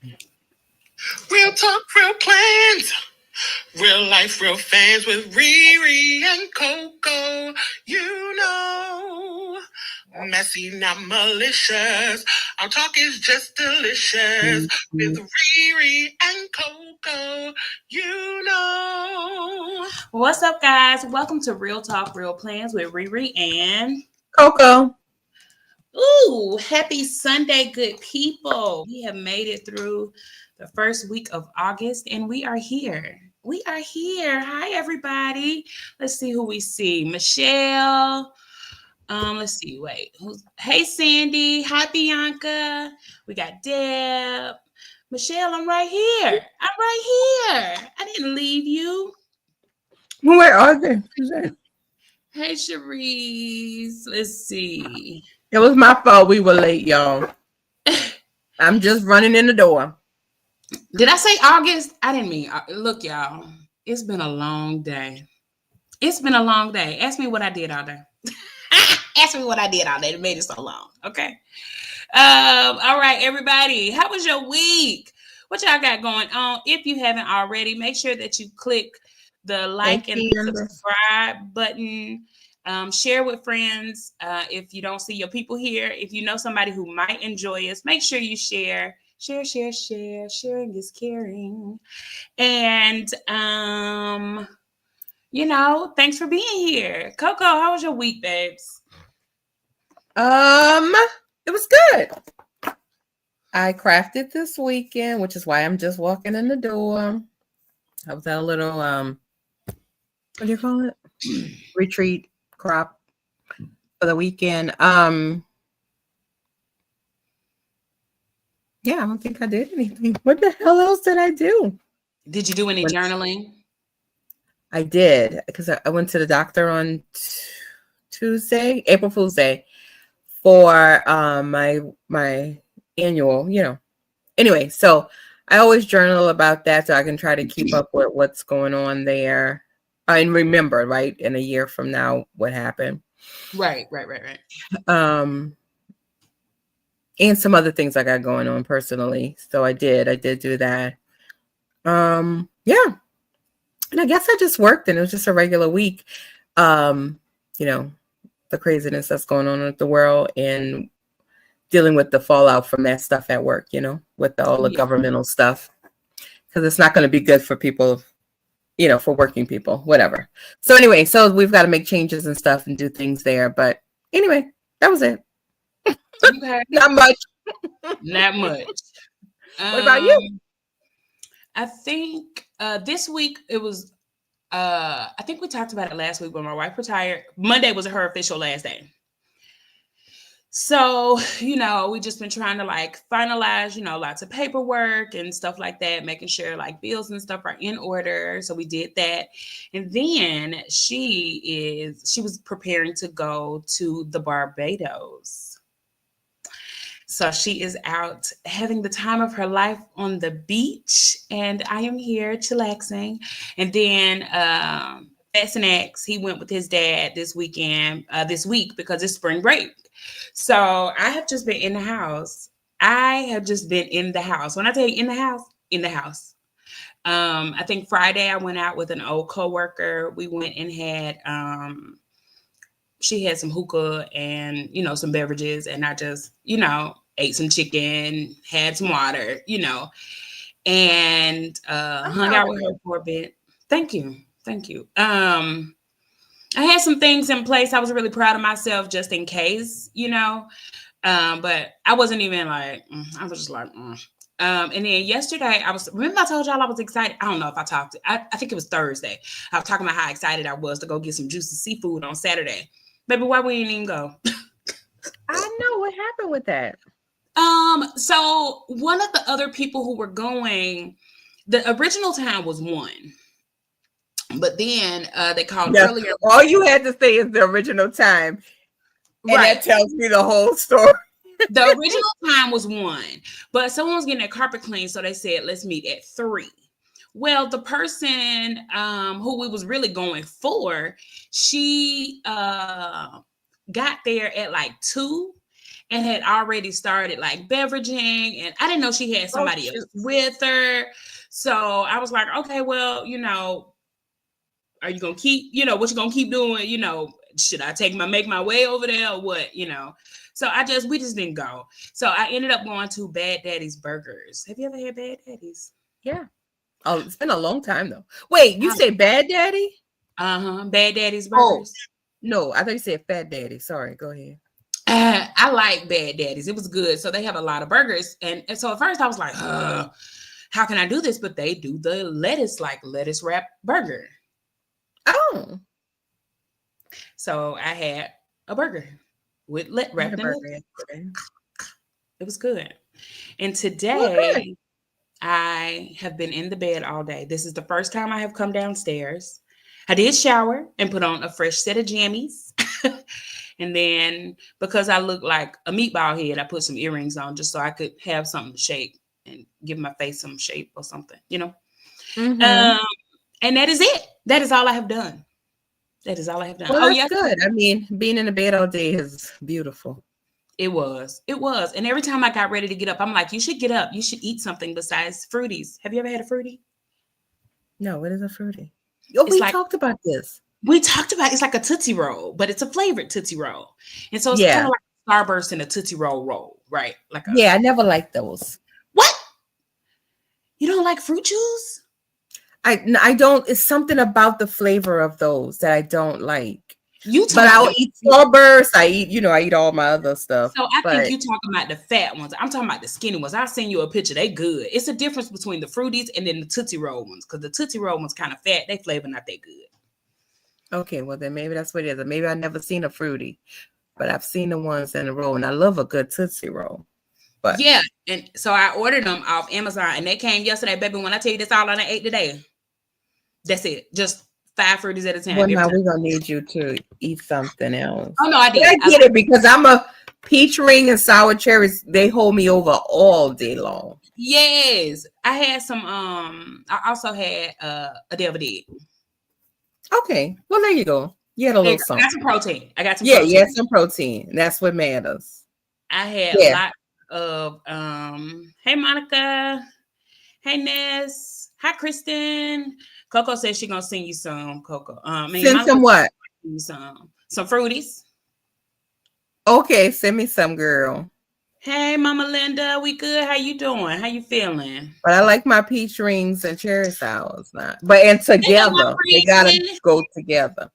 Real talk, real plans. Real life, real fans with Riri and Coco. You know, messy, not malicious. Our talk is just delicious with Riri and Coco. You know. What's up, guys? Welcome to Real Talk, Real Plans with Riri and Coco. happy Sunday, good people. We have made it through the first week of August and we are here. We are here. Hi, everybody. Let's see who we see. Michelle. Let's see. Wait. Hey, Sandy. Hi, Bianca. We got Deb. Michelle, I'm right here. I'm right here. I didn't leave you. Where are they? Hey, Cherise. Let's see. It was my fault we were late, y'all. I'm just running in the door. Did I say August? I didn't mean. Look, y'all. It's been a long day. It's been a long day. Ask me what I did all day. Ask me what I did all day. It made it so long. Okay. All right, everybody. How was your week? What y'all got going on? If you haven't already, make sure that you click the like and subscribe button. Share with friends. If you don't see your people here, if you know somebody who might enjoy us, make sure you share. Share. Sharing is caring. And thanks for being here. Coco, how was your week, babes? It was good. I crafted this weekend, which is why I'm just walking in the door. I was at a little what do you call it? Retreat crop for the weekend. Yeah, I don't think I did anything. What the hell else did I do? Did you do any journaling? I did, because I went to the doctor on Tuesday, April Fool's Day, for my annual, Anyway, so I always journal about that so I can try to keep up with what's going on there and remember, right, in a year from now what happened. Right. And some other things I got going on personally. So I did do that. Yeah. And I guess I just worked and it was just a regular week. The craziness that's going on with the world and dealing with the fallout from that stuff at work, with all the governmental stuff. Because it's not going to be good for people, for working people, whatever. So anyway, so we've got to make changes and stuff and do things there. But anyway, that was it. Okay. Not much. Not much. What about you? I think this week it was, I think we talked about it last week when my wife retired. Monday was her official last day. So, we just been trying to finalize, lots of paperwork and stuff like that, making sure bills and stuff are in order. So we did that. And then she was preparing to go to the Barbados. So she is out having the time of her life on the beach, and I am here chillaxing. And then X, he went with his dad this week because it's spring break. So I have just been in the house. When I tell you in the house. I think Friday I went out with an old coworker. We went and had she had some hookah and some beverages, and I just ate some chicken, had some water, and hung out with her for a bit. Thank you. I had some things in place. I was really proud of myself just in case, but I wasn't even I was just and then yesterday remember I told y'all I was excited. I don't know if I think it was Thursday. I was talking about how excited I was to go get some juicy seafood on Saturday. Baby, why we didn't even go? I know what happened with that. So one of the other people who were going, the original time was 1. But then they called earlier. All you had to say is the original time. And that tells me the whole story. The original time was 1, but someone was getting their carpet cleaned, so they said, let's meet at 3. Well, the person who we was really going for, she got there at 2, and had already started like beveraging, and I didn't know she had Oh, somebody else shoot. with her. So I was like, okay, well, are you gonna keep, what you gonna keep doing? Should I make my way over there or what? So we just didn't go. So I ended up going to Bad Daddy's Burgers. Have you ever had Bad Daddy's? Yeah. Oh, it's been a long time though. Wait, you say Bad Daddy? Bad Daddy's Oh, Burgers. no, I thought you said Fat Daddy. Sorry, go ahead. I like Bad Daddy's. It was good. So they have a lot of burgers. And so at first I was like, how can I do this? But they do the lettuce wrap burger. Oh. So I had a burger with wrapped in lettuce. It was good. And today I have been in the bed all day. This is the first time I have come downstairs. I did shower and put on a fresh set of jammies. And then because I look like a meatball head, I put some earrings on just so I could have something to shape and give my face some shape or something, Mm-hmm. And that is it. That is all I have done. That is all I have done. Well, that's good. I mean, being in the bed all day is beautiful. It was. And every time I got ready to get up, I'm like, you should get up. You should eat something besides fruities. Have you ever had a fruity? No, what is a fruity? Oh, we talked about this. We talked about it's like a Tootsie Roll, but it's a flavored Tootsie Roll. And so it's kind of like a Starburst and a Tootsie Roll, right? I never liked those. What? You don't like fruit juice? I don't. It's something about the flavor of those that I don't like. But I'll eat Starburst. I eat all my other stuff. So I think you talking about the fat ones. I'm talking about the skinny ones. I'll send you a picture. They good. It's a difference between the fruities and then the Tootsie Roll ones, because the Tootsie Roll ones kind of fat. They flavor not that good. Okay, well then maybe that's what it is. Maybe I've never seen a fruity, but I've seen the ones in a roll, and I love a good Tootsie Roll. But yeah, and so I ordered them off Amazon, and they came yesterday, baby. When I tell you that's all I ate today, that's it. Just 5 fruities at a time. Well, now we're gonna need you to eat something else. Oh no, I did. I get it because I'm a peach ring and sour cherries. They hold me over all day long. Yes, I had some. I also had a devil dead. Okay, well there you go. You had a little something. I got some protein. Yeah, some protein. That's what matters. I had a lot of hey Monica, hey Ness, hi Kristen. Coco says she's gonna sing you some, Coco. Send some what? Some fruities. Okay, send me some, girl. Hey Mama Linda, we good? How you doing? How you feeling? But I like my peach rings and cherry sours, and together they gotta go together.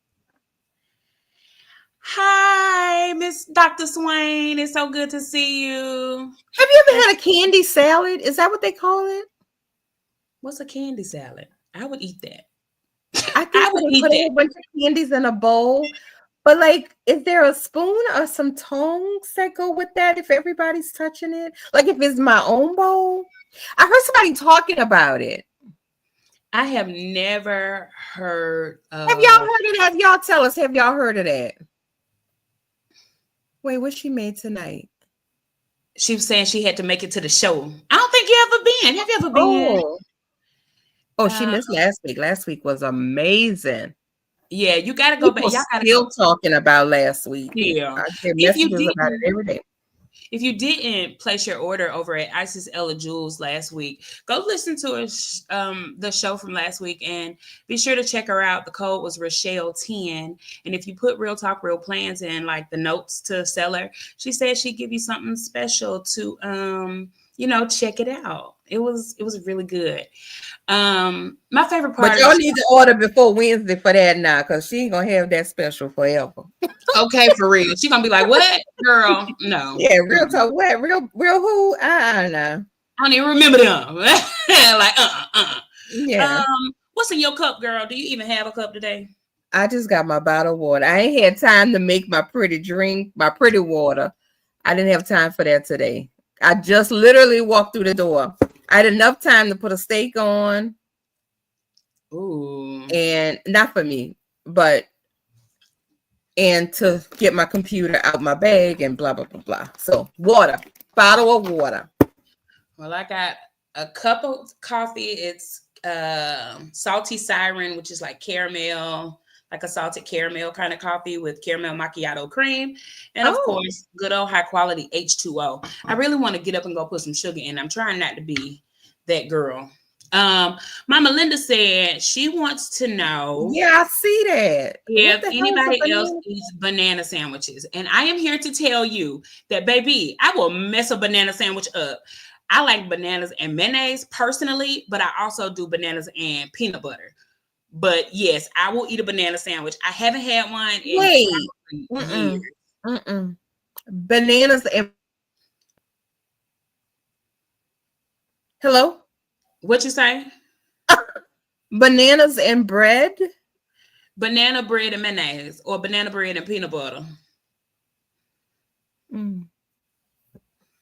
Hi, Miss Dr. Swain. It's so good to see you. Have you ever had a candy salad? Is that what they call it? What's a candy salad? I would eat that. I think I would put a bunch of candies in a bowl. But like, is there a spoon or some tongs that go with that if everybody's touching it? Like if it's my own bowl? I heard somebody talking about it. I have never heard of... Have y'all heard of that? Y'all tell us, have y'all heard of that? Wait, what's she made tonight? She was saying she had to make it to the show. I don't think you ever been. Have you ever been? Oh, she missed last week. Last week was amazing. Yeah, you got to go back. Y'all still talking about last week. Yeah. I get messages about it every day. If you didn't place your order over at Isis Ella Jules last week, go listen to the show from last week and be sure to check her out. The code was Rochelle10. And if you put Real Talk, Real Plans in like the notes to sell her, she said she'd give you something special to, check it out. It was really good. My favorite part. But y'all need to order before Wednesday for that now, because she ain't gonna have that special forever. Okay, for real. She gonna be like, "What, girl? No." Yeah, Real Talk. What? Real who? No. I don't even remember them. Like, Yeah. What's in your cup, girl? Do you even have a cup today? I just got my bottled water. I ain't had time to make my pretty drink, my pretty water. I didn't have time for that today. I just literally walked through the door. I had enough time to put a steak on. Ooh. And not for me, and to get my computer out my bag and blah, blah, blah, blah. So water, bottle of water. Well, I got a cup of coffee. It's salty siren, which is like caramel, like a salted caramel kind of coffee with caramel macchiato cream. And of Oh. course, good old high quality H2O. I really want to get up and go put some sugar in. I'm trying not to be that girl. Mama Linda said she wants to know. Yeah, I see that. What If the hell is a anybody else banana? eats banana sandwiches. And I am here to tell you that, baby, I will mess a banana sandwich up. I like bananas and mayonnaise personally, but I also do bananas and peanut butter. But yes, I will eat a banana sandwich. I haven't had one in Wait. years. Bananas and hello? What you say? Bananas and bread? Banana bread and mayonnaise, or banana bread and peanut butter.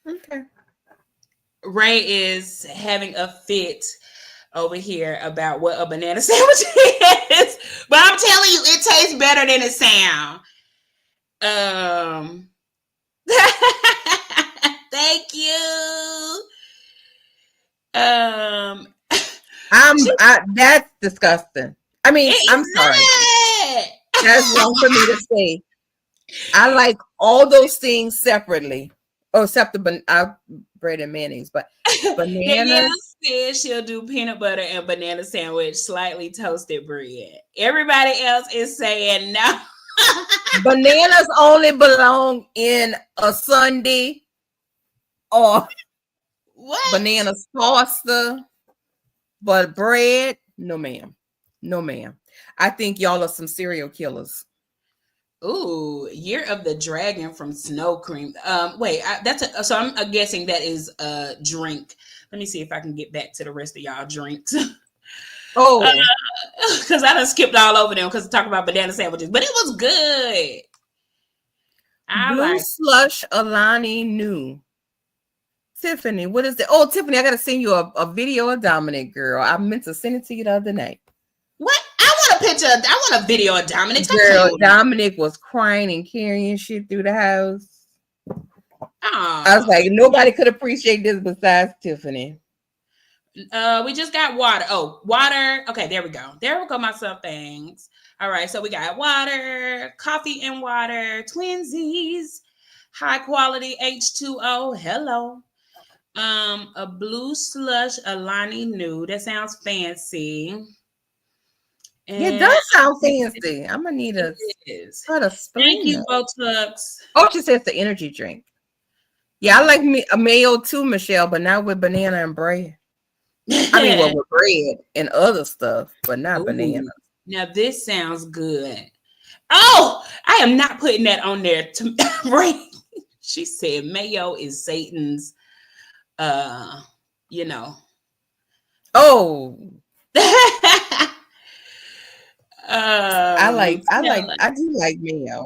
Okay. Ray is having a fit over here about what a banana sandwich is, but I'm telling you, it tastes better than it sounds. Thank you. That's disgusting. I mean, I'm sorry. That's wrong for me to say. I like all those things separately. Oh, except the bread and mayonnaise, but bananas. Said she'll do peanut butter and banana sandwich, slightly toasted bread. Everybody else is saying no. Bananas only belong in a sundae or what? Banana saucer, but bread, no ma'am. No ma'am. I think y'all are some serial killers. Ooh, Year of the Dragon from Snow Cream. Wait, so I'm guessing that is a drink. Let me see if I can get back to the rest of y'all drinks. Oh, because I done skipped all over them because I talk about banana sandwiches, but it was good. Blue Slush Alani New. Tiffany, what is that? Oh, Tiffany, I gotta send you a video of Dominic, girl. I meant to send it to you the other night. What? I want a picture. I want a video of Dominic. Girl, Dominic was crying and carrying shit through the house. I was like, nobody could appreciate this besides Tiffany. We just got water. Oh, water. Okay, there we go. There we go, my sub things. All right, so we got water, coffee and water, twinsies, high quality H2O. Hello. A blue slush Alani New. That sounds fancy. And it does sound fancy. I'm gonna need a Thank you, Botox. Oh, she says the energy drink. Yeah, I like a mayo too, Michelle, but not with banana and bread. I mean, well, with bread and other stuff, but not banana. Now this sounds good. Oh, I am not putting that on there. Right? She said mayo is Satan's. You know. Oh. I do like mayo.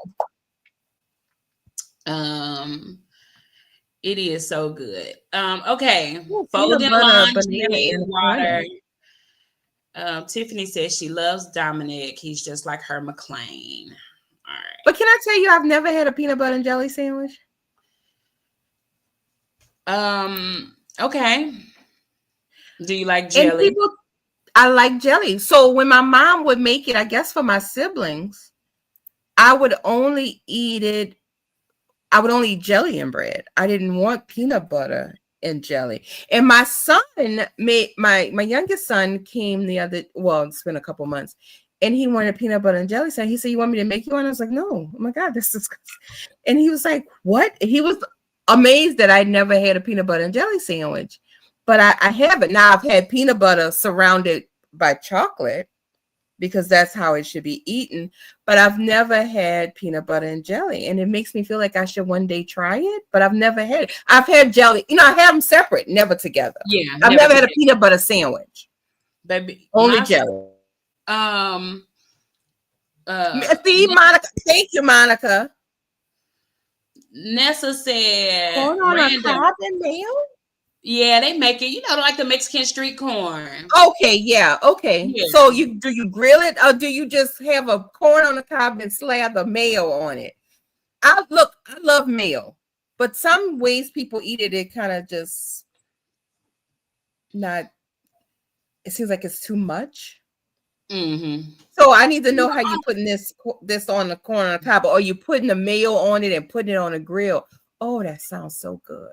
It is so good. Okay. Folding laundry, water. Tiffany says she loves Dominic. He's just like her McLean. All right. But can I tell you, I've never had a peanut butter and jelly sandwich. Okay. Do you like jelly? I like jelly. So when my mom would make it, I guess for my siblings, I would only eat jelly and bread. I didn't want peanut butter and jelly. And my son made my youngest son came it's been a couple months, and he wanted peanut butter and jelly. So he said, "You want me to make you one?" I was like, "No, oh my God, this is," and he was like, "What?" He was amazed that I'd never had a peanut butter and jelly sandwich. But I haven't. Now I've had peanut butter surrounded by chocolate because that's how it should be eaten. But I've never had peanut butter and jelly. And it makes me feel like I should one day try it. But I've never had it. I've had jelly. I have them separate, never together. Yeah. I've never had a peanut butter sandwich. Baby. Only jelly. See, Monica. Thank you, Monica. Nessa said, corn on a cob and mayo? Yeah, they make it, like the Mexican street corn. Okay, yeah, okay. Yeah. So do you grill it, or do you just have a corn on the cob and slather mayo on it? I love mayo, but some ways people eat it kind of just not. It seems like it's too much. Mm-hmm. So I need to know how you putting this on the corner on top, or you putting the mayo on it and putting it on a grill. Oh, that sounds so good.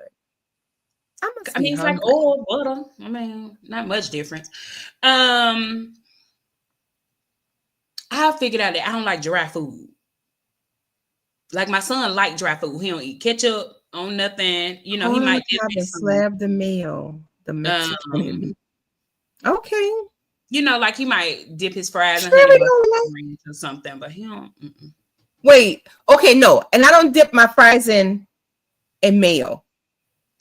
I must I be mean, it's like hungry. oil, butter. I mean, not much difference. Um, I figured out that I don't like dry food. Like my son like dry food. He don't eat ketchup on nothing. You know, he Corn on might the dip cob in and some. slab the mayo. The Mexican in Um, me. Okay. you know, like he might dip his fries in Sure honey we mustard don't like. greens or something, but he don't. Mm-mm. Wait. Okay, no. And I don't dip my fries in mayo.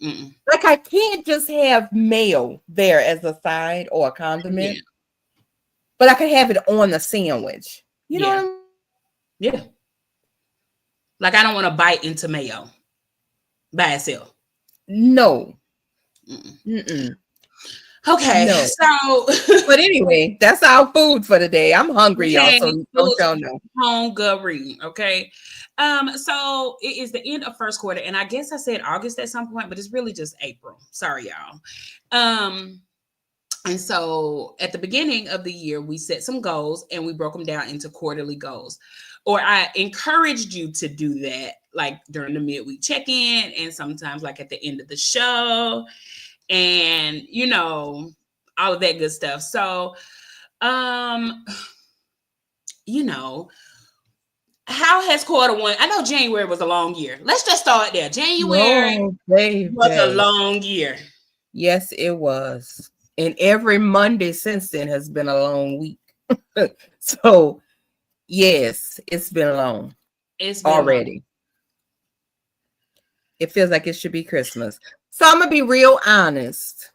Mm-mm. Like I can't just have mayo there as a side or a Yeah, condiment, but I could have it on the sandwich. You know what yeah, I'm yeah. Like I don't want to bite into mayo by itself. No. Mm-mm. Mm-mm. Okay, No. so But anyway, that's our food for the day. I'm hungry, y'all. okay, So don't food y'all know. hungry. Okay, so it is the end of first quarter, and I guess I said August at some point, but it's really just April. Sorry, y'all. Um, and so at the beginning of the year, we set some goals and we broke them down into quarterly goals. Or I encouraged you to do that, like during the midweek check in, and sometimes like at the end of the show, and all of that good stuff. So, um, you know, how has quarter one? I know January was a long year. Let's just start there. January No, was a baby. long year. Yes, it was. And every Monday since then has been a long week. So, yes, it's been long It's been long. already. It feels like it should be Christmas. So, I'm going to be real honest.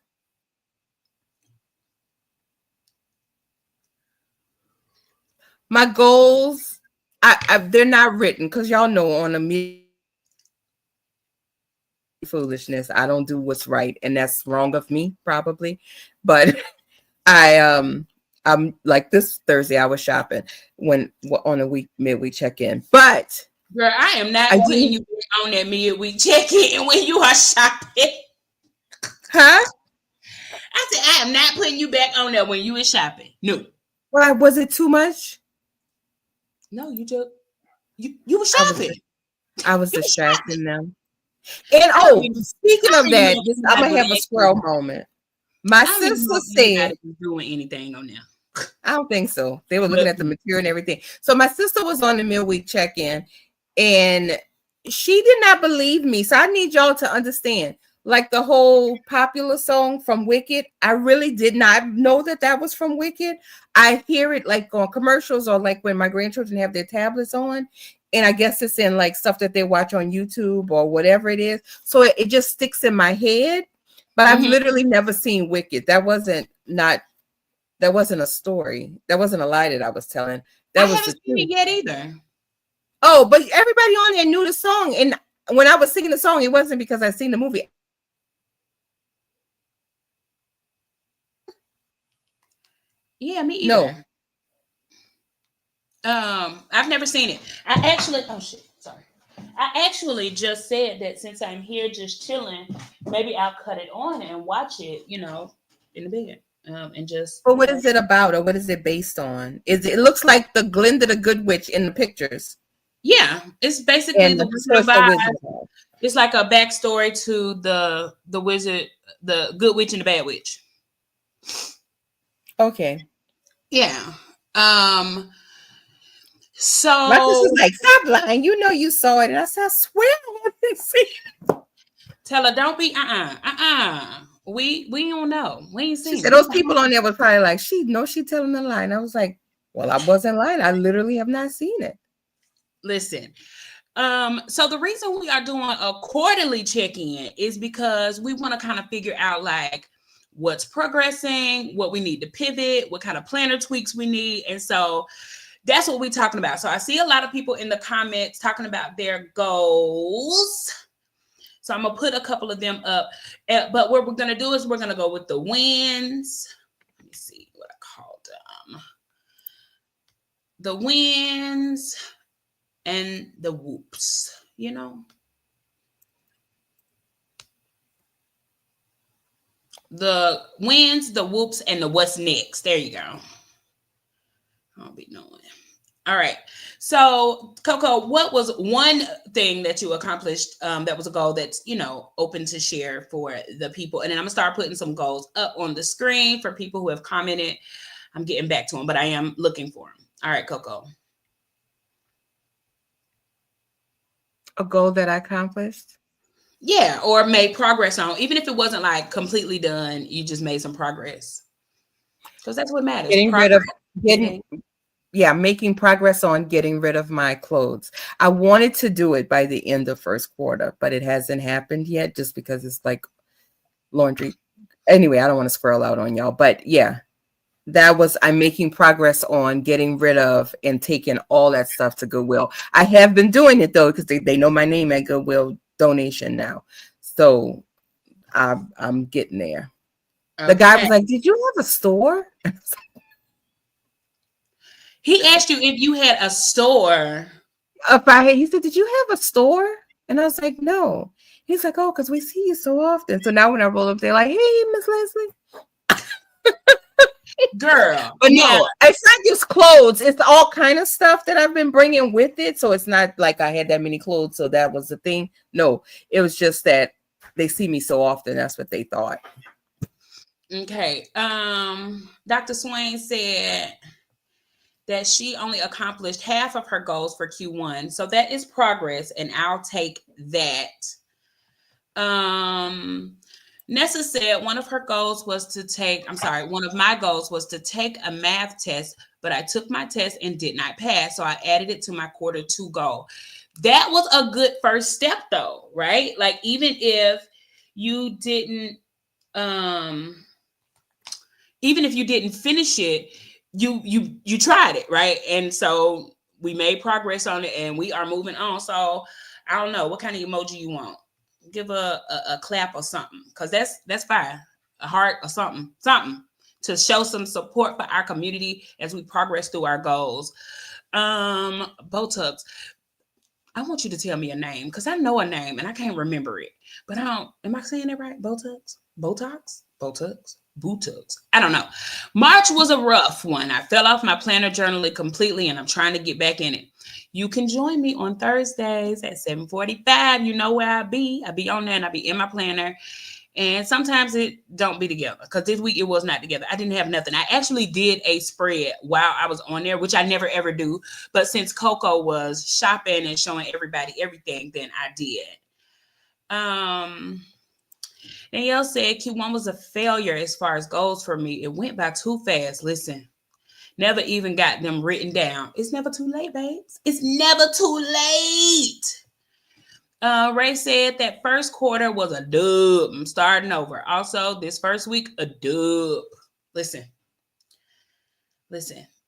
My goals, they're not written because y'all know on a foolishness, I don't do what's right, and that's wrong of me probably. But I'm like this Thursday I was shopping when on a midweek check-in. But Girl, I am not I putting do. you on that midweek check-in when you are shopping. Huh? I said I am not putting you back on there when you are shopping. No. Why was it too much? No, you were I was shopping. I was You were shopping. distracting them. And I don't even speaking I don't of even that, know if I'm anybody gonna was have a actually squirrel moment. My I don't even know sister if said, anybody was doing anything on there. I don't think so. They were looking But at the material and everything. So my sister was on the midweek check-in and she did not believe me. So I need y'all to understand. Like the whole popular song from Wicked, I really did not know that was from Wicked. I hear it like on commercials or like when my grandchildren have their tablets on. And I guess it's in like stuff that they watch on YouTube or whatever it is. So it just sticks in my head. But I've mhm. literally never seen Wicked. That wasn't a story. That wasn't a lie that I was telling. I That was the haven't seen it truth. yet either. Oh, but everybody on there knew the song. And when I was singing the song, it wasn't because I seen the movie. Yeah, me No. either. I've never seen it. I actually oh shit, sorry. I actually just said that since I'm here just chilling, maybe I'll cut it on and watch it, in the bed. And just, But what is it about or what is it based on? It looks like the Glinda the Good Witch in the pictures. yeah, it's basically And the so Wizard of it's the Oz. Wizard of Oz. It's like a backstory to the wizard, the good witch and the bad witch. Okay. Yeah. My So sister's like, stop lying. You know you saw it. And I said, I swear I haven't seen it. tell her don't be We don't know. We ain't She seen said it. those people on there was probably like, she telling a lie. And I was like, well, I wasn't lying. I literally have not seen it. Listen. So the reason we are doing a quarterly check-in is because we want to kind of figure out like what's progressing, what we need to pivot, what kind of planner tweaks we need. And so that's what we're talking about. So I see a lot of people in the comments talking about their goals. So I'm gonna put a couple of them up. But what we're gonna do is we're gonna go with the wins. Let me see what I called them. The wins and the whoops, the wins, the whoops, and the what's next. There you go. All right. So, Coco, what was one thing that you accomplished that was a goal that's, open to share for the people? And then I'm going to start putting some goals up on the screen for people who have commented. I'm getting back to them, but I am looking for them. All right, Coco. A goal that I accomplished? Yeah, or made progress on. Even if it wasn't like completely done, you just made some progress. Because that's what matters. Getting rid Progress. of making progress on getting rid of my clothes. I wanted to do it by the end of first quarter, but it hasn't happened yet just because it's like laundry. Anyway, I don't want to squirrel out on y'all, but yeah, I'm making progress on getting rid of and taking all that stuff to Goodwill. I have been doing it though, because they know my name at Goodwill donation now. So I'm getting there. The guy was like, "Did you have a store?" He asked you if you had a store. He said, "Did you have a store?" And I was like, "No." He's like, "Oh, because we see you so often." So now when I roll up, they're like, "Hey, Miss Leslie." Girl. But no, it's not just clothes. It's all kind of stuff that I've been bringing with it. So it's not like I had that many clothes. So that was the thing. No, it was just that they see me so often. That's what they thought. Okay. Dr. Swain said that she only accomplished half of her goals for Q1. So that is progress, and I'll take that. Nessa said one of my goals was to take a math test, but I took my test and did not pass. So I added it to my quarter 2 goal. That was a good first step though, right? Like even if you didn't finish it, you tried it, right? And so we made progress on it and we are moving on. So I don't know what kind of emoji you want. Give a clap or something, because that's fine. A heart or something to show some support for our community as we progress through our goals. Botox, I want you to tell me a name because I know a name and I can't remember it. But I don't. Am I saying it right? Botox. I don't know. March was a rough one. I fell off my planner journaling completely, and I'm trying to get back in it. You can join me on Thursdays at 7:45. You know where I be. I be on there and I be in my planner. And sometimes it don't be together, because this week it was not together. I didn't have nothing. I actually did a spread while I was on there, which I never ever do. But since Coco was shopping and showing everybody everything, then I did. Danielle said Q1 was a failure as far as goals for me. It went by too fast. Listen, never even got them written down. It's never too late, babes. It's never too late. Ray said that first quarter was a dub. I'm starting over. Also, this first week, a dub. Listen.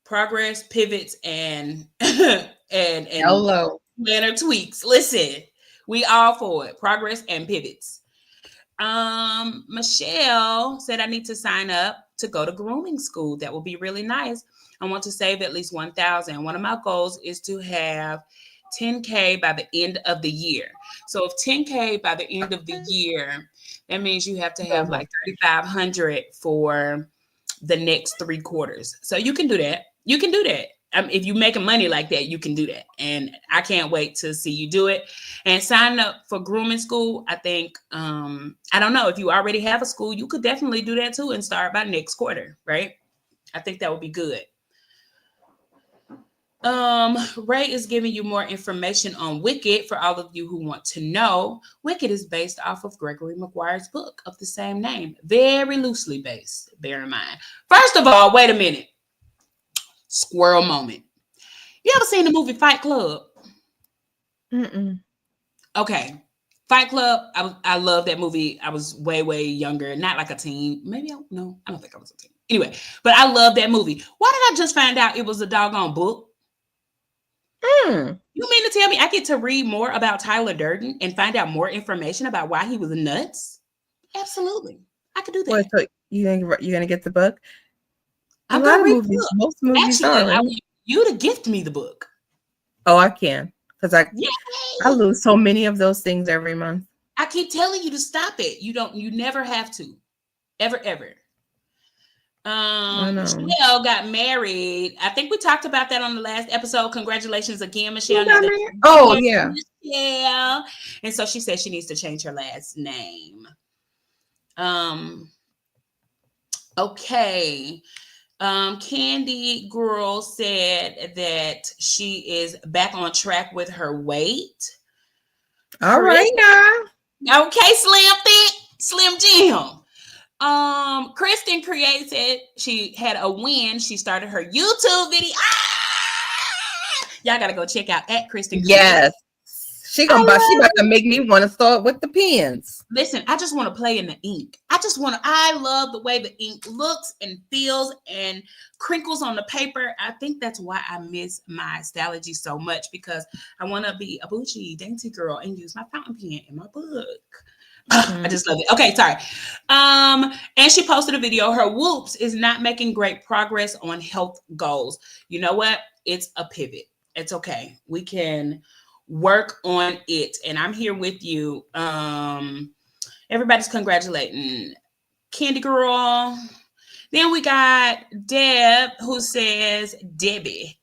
Progress, pivots, and Hello. planner tweaks. Listen, we all for it. Progress and pivots. Michelle said I need to sign up to go to grooming school. That will be really nice. I want to save at least 1,000. One of my goals is to have 10K by the end of the year. So if 10K by the end of the year, that means you have to have like 3,500 for the next 3 quarters. So you can do that. If you're making money like that, you can do that. And I can't wait to see you do it. And sign up for grooming school. I think, I don't know, if you already have a school, you could definitely do that too and start by next quarter, right? I think that would be good. Ray is giving you more information on Wicked for all of you who want to know. Wicked is based off of Gregory Maguire's book of the same name. Very loosely based, bear in mind. First of all, wait a minute. Squirrel moment. You ever seen the movie Fight Club? Mm-mm. Okay. Fight Club, I love that movie. I was way younger, not like a teen. Maybe I don't think I was a teen. Anyway, but I love that movie. Why did I just find out it was a doggone book? You mean to tell me I get to read more about Tyler Durden and find out more information about why he was nuts? Absolutely. I could do that. What, so you're gonna get the book? I'm gonna read the book. Most movies Actually, are, right? I want you to gift me the book. Oh, I can, because I lose so many of those things every month. I keep telling you to stop it. You never have to. Ever. Michelle got married. I think we talked about that on the last episode. Congratulations again, Michelle. Oh, yeah. Michelle. And so she said she needs to change her last name. Okay. Candy Girl said that she is back on track with her weight. All right now. Okay, Slim Jim. Kristen created, she had a win. She started her YouTube video. Y'all gotta go check out at Kristen. Yes. She about to make me want to start with the pens. Listen, I just want to play in the ink. I love the way the ink looks and feels and crinkles on the paper. I think that's why I miss my Stalogy so much, because I want to be a bougie, dainty girl and use my fountain pen in my book. I just love it. Okay, sorry. And she posted a video. Her whoops is not making great progress on health goals. You know what? It's a pivot. It's okay. We can work on it. And I'm here with you. Everybody's congratulating Candy Girl. Then we got Deb, who says, Debbie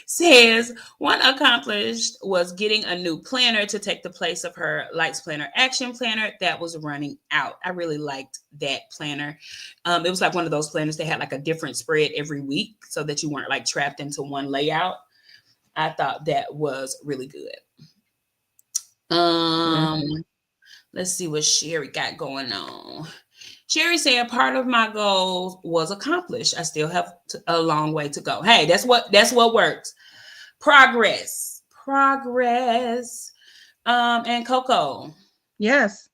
says, one accomplished was getting a new planner to take the place of her Lights Planner Action Planner that was running out. I really liked that planner. It was like one of those planners that had like a different spread every week so that you weren't like trapped into one layout. I thought that was really good. Let's see what Sherry got going on. Sherry said, part of my goal was accomplished. I still have a long way to go. Hey, that's what works. Progress. And Coco. Yes.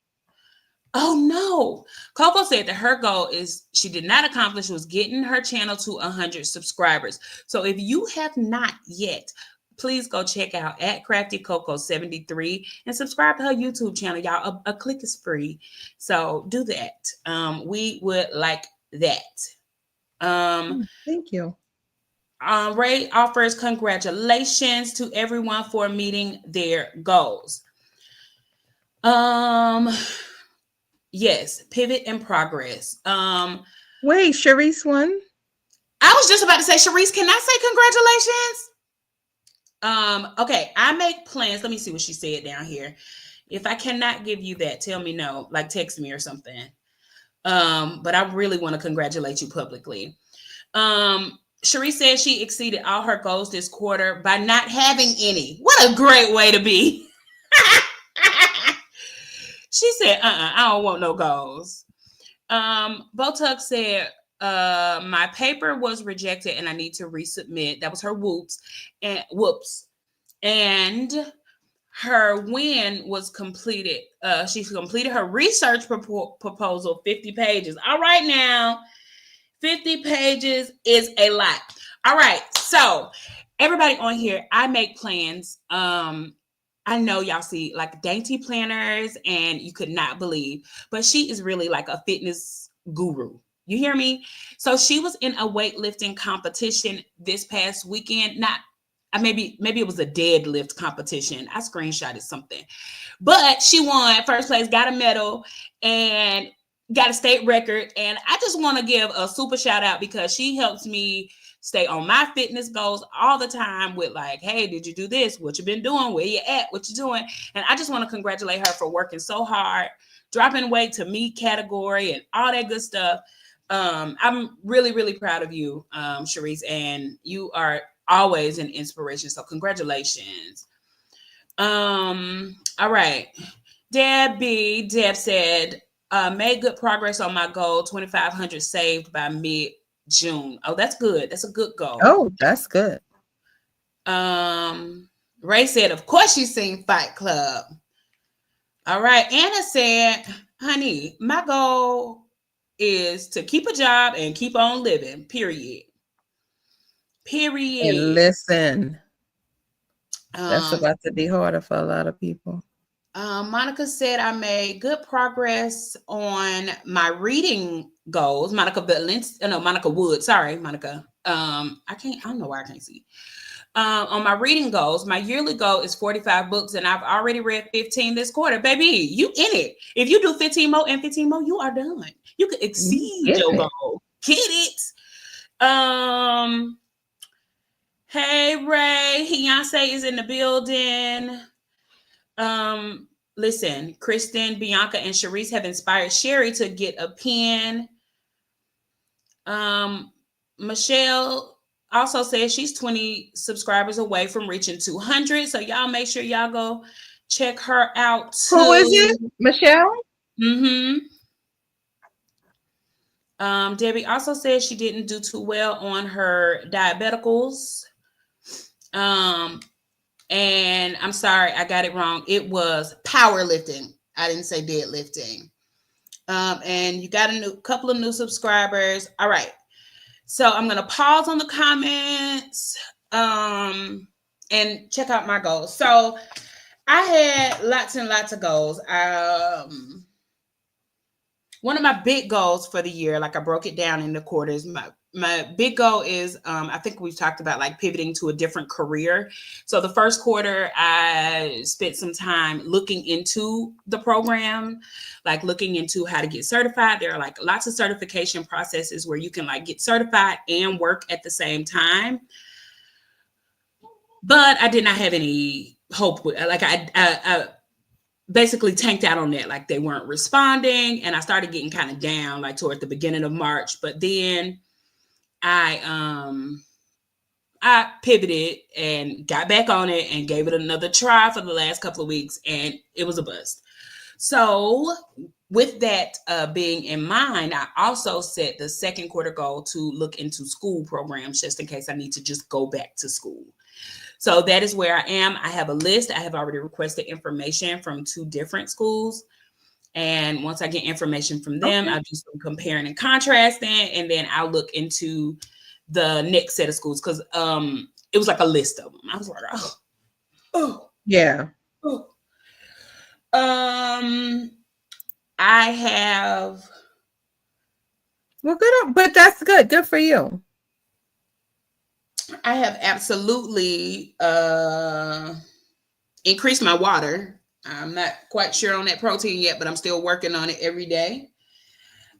Oh no. Coco said that her goal she did not accomplish was getting her channel to 100 subscribers. So if you have not yet, please go check out at Crafty Coco 73 and subscribe to her YouTube channel. Y'all, a click is free. So do that. We would like that. Thank you. Ray offers congratulations to everyone for meeting their goals. Yes, pivot and progress. Wait, Sharice won? I was just about to say, Sharice, can I say congratulations? Okay, I make plans. Let me see what she said down here. If I cannot give you that, tell me no, like text me or something. But I really want to congratulate you publicly. Cherie said she exceeded all her goals this quarter by not having any. What a great way to be. She said, I don't want no goals. Botug said, my paper was rejected and I need to resubmit. That was her whoops. And her win was completed. She completed her research proposal, 50 pages. All right now, 50 pages is a lot. All right, so everybody on here, I make plans. I know y'all see like dainty planners and you could not believe, but she is really like a fitness guru. You hear me? So she was in a weightlifting competition this past weekend. Maybe it was a deadlift competition. I screenshotted something, but she won first place, got a medal, and got a state record. And I just want to give a super shout out because she helps me stay on my fitness goals all the time with like, hey, did you do this? What you been doing? Where you at? What you doing? And I just want to congratulate her for working so hard, dropping weight to meet category and all that good stuff. I'm really, really proud of you, Sharice, and you are always an inspiration. So congratulations. All right. Deb said, made good progress on my goal, 2,500 saved by mid-June. Oh, that's good. That's a good goal. Oh, that's good. Ray said, of course she's seen Fight Club. All right. Anna said, honey, my goal is to keep a job and keep on living, period. And listen, that's about to be harder for a lot of people. Monica said I made good progress on my reading goals. Monica Wood. Sorry, Monica. I don't know why I can't see. On my reading goals, my yearly goal is 45 books, and I've already read 15 this quarter. Baby, you in it. If you do 15 more and 15 more, you are done. You can exceed your goal. Get it. Hey Ray, Beyonce is in the building. Listen, Kristen, Bianca, and Sharice have inspired Sherry to get a pen. Michelle also says she's 20 subscribers away from reaching 200. So y'all make sure y'all go check her out too. Who is it? Michelle? Mm-hmm. Debbie also says she didn't do too well on her diabeticals. And I'm sorry, I got it wrong. It was powerlifting. I didn't say deadlifting. And you got a couple of new subscribers. All right. So I'm gonna pause on the comments and check out my goals. So I had lots and lots of goals. One of my big goals for the year, like I broke it down into quarters. My big goal is, I think we've talked about like pivoting to a different career. So the first quarter, I spent some time looking into the program, like looking into how to get certified. There are like lots of certification processes where you can like get certified and work at the same time. But I did not have any hope with, like I basically tanked out on that. Like they weren't responding, and I started getting kind of down like toward the beginning of March. But then I pivoted and got back on it and gave it another try for the last couple of weeks, and it was a bust. So with that being in mind, I also set the second quarter goal to look into school programs just in case I need to just go back to school. So that is where I am. I have a list. I have already requested information from 2 different schools. And once I get information from them, I'll do some comparing and contrasting. And then I'll look into the next set of schools because it was like a list of them. I was like, oh. Yeah. Oh. I have. Well, good, but that's good. Good for you. I have absolutely increased my water. I'm not quite sure on that protein yet, but I'm still working on it every day.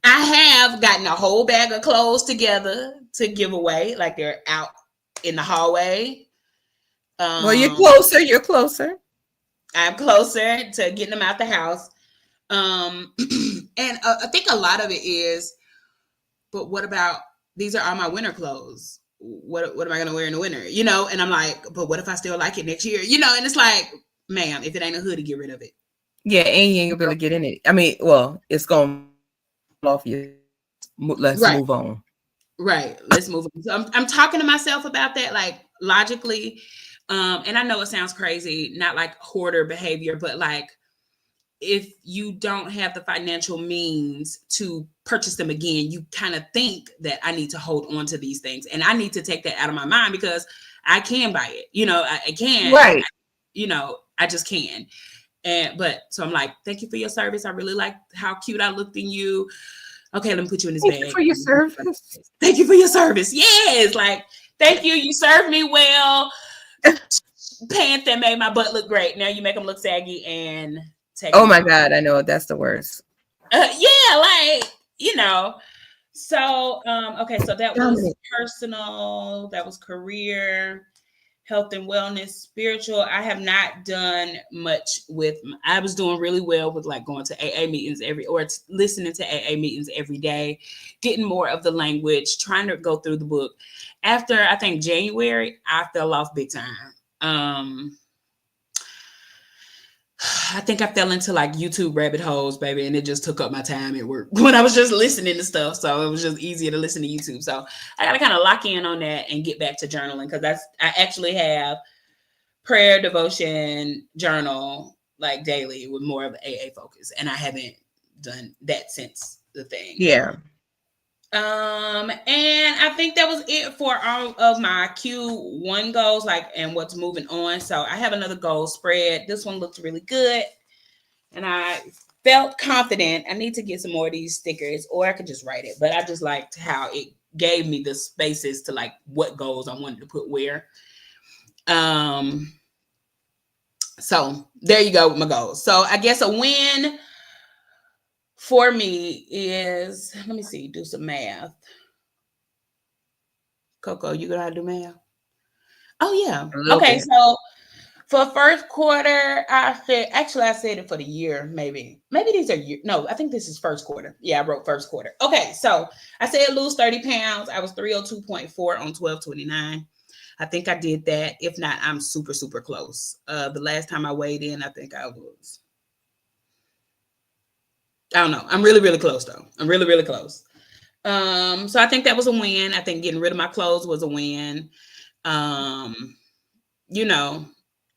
I have gotten a whole bag of clothes together to give away, like they're out in the hallway. Well, you're closer. You're closer. I'm closer to getting them out the house. And I think a lot of it is, but what about, these are all my winter clothes. What am I going to wear in the winter? You know, and I'm like, but what if I still like it next year? You know, and it's like, ma'am, if it ain't a hoodie, get rid of it. Yeah, and you ain't gonna be able to get in it. I mean, well, it's going off you. Let's move on. Right. Let's move on. So I'm talking to myself about that, like logically. And I know it sounds crazy, not like hoarder behavior, but like if you don't have the financial means to purchase them again, you kind of think that I need to hold on to these things, and I need to take that out of my mind because I can buy it. You know, I can. Right. I just can. But so I'm like, thank you for your service. I really like how cute I looked in you. Okay, let me put you in this bag. Thank you for your service. Thank you for your service. Yes, like thank you. You served me well. Pants that made my butt look great. Now you make them look saggy and. Oh my God, I know that's the worst. Yeah, like So okay, so that was personal. That was career, health and wellness, spiritual. I have not done much with. I was doing really well with like going to AA meetings listening to AA meetings every day, getting more of the language, trying to go through the book. After I think January, I fell off big time. I think I fell into like YouTube rabbit holes, baby, and it just took up my time at work when I was just listening to stuff. So it was just easier to listen to YouTube. So I got to kind of lock in on that and get back to journaling because I actually have prayer, devotion, journal like daily with more of an AA focus, and I haven't done that since the thing. Yeah. And I think that was it for all of my Q1 goals, and what's moving on. So I have another goal spread. This one looked really good, and I felt confident. I need to get some more of these stickers, or I could just write it. But I just liked how it gave me the spaces to like what goals I wanted to put where. So there you go with my goals. So I guess a win for me is, let me see, do some math. Coco, you gonna do math? Oh yeah. A little Okay, bit. so for first quarter, I said it for the year, maybe. Maybe these are year. No, I think this is first quarter. Yeah, I wrote first quarter. Okay, so I said lose 30 pounds. I was 302.4 on 12/29. I think I did that. If not, I'm super, super close. The last time I weighed in, I think I was, I don't know. I'm really, really close though. I'm really, really close. So I think that was a win. I think getting rid of my clothes was a win. Um, you know,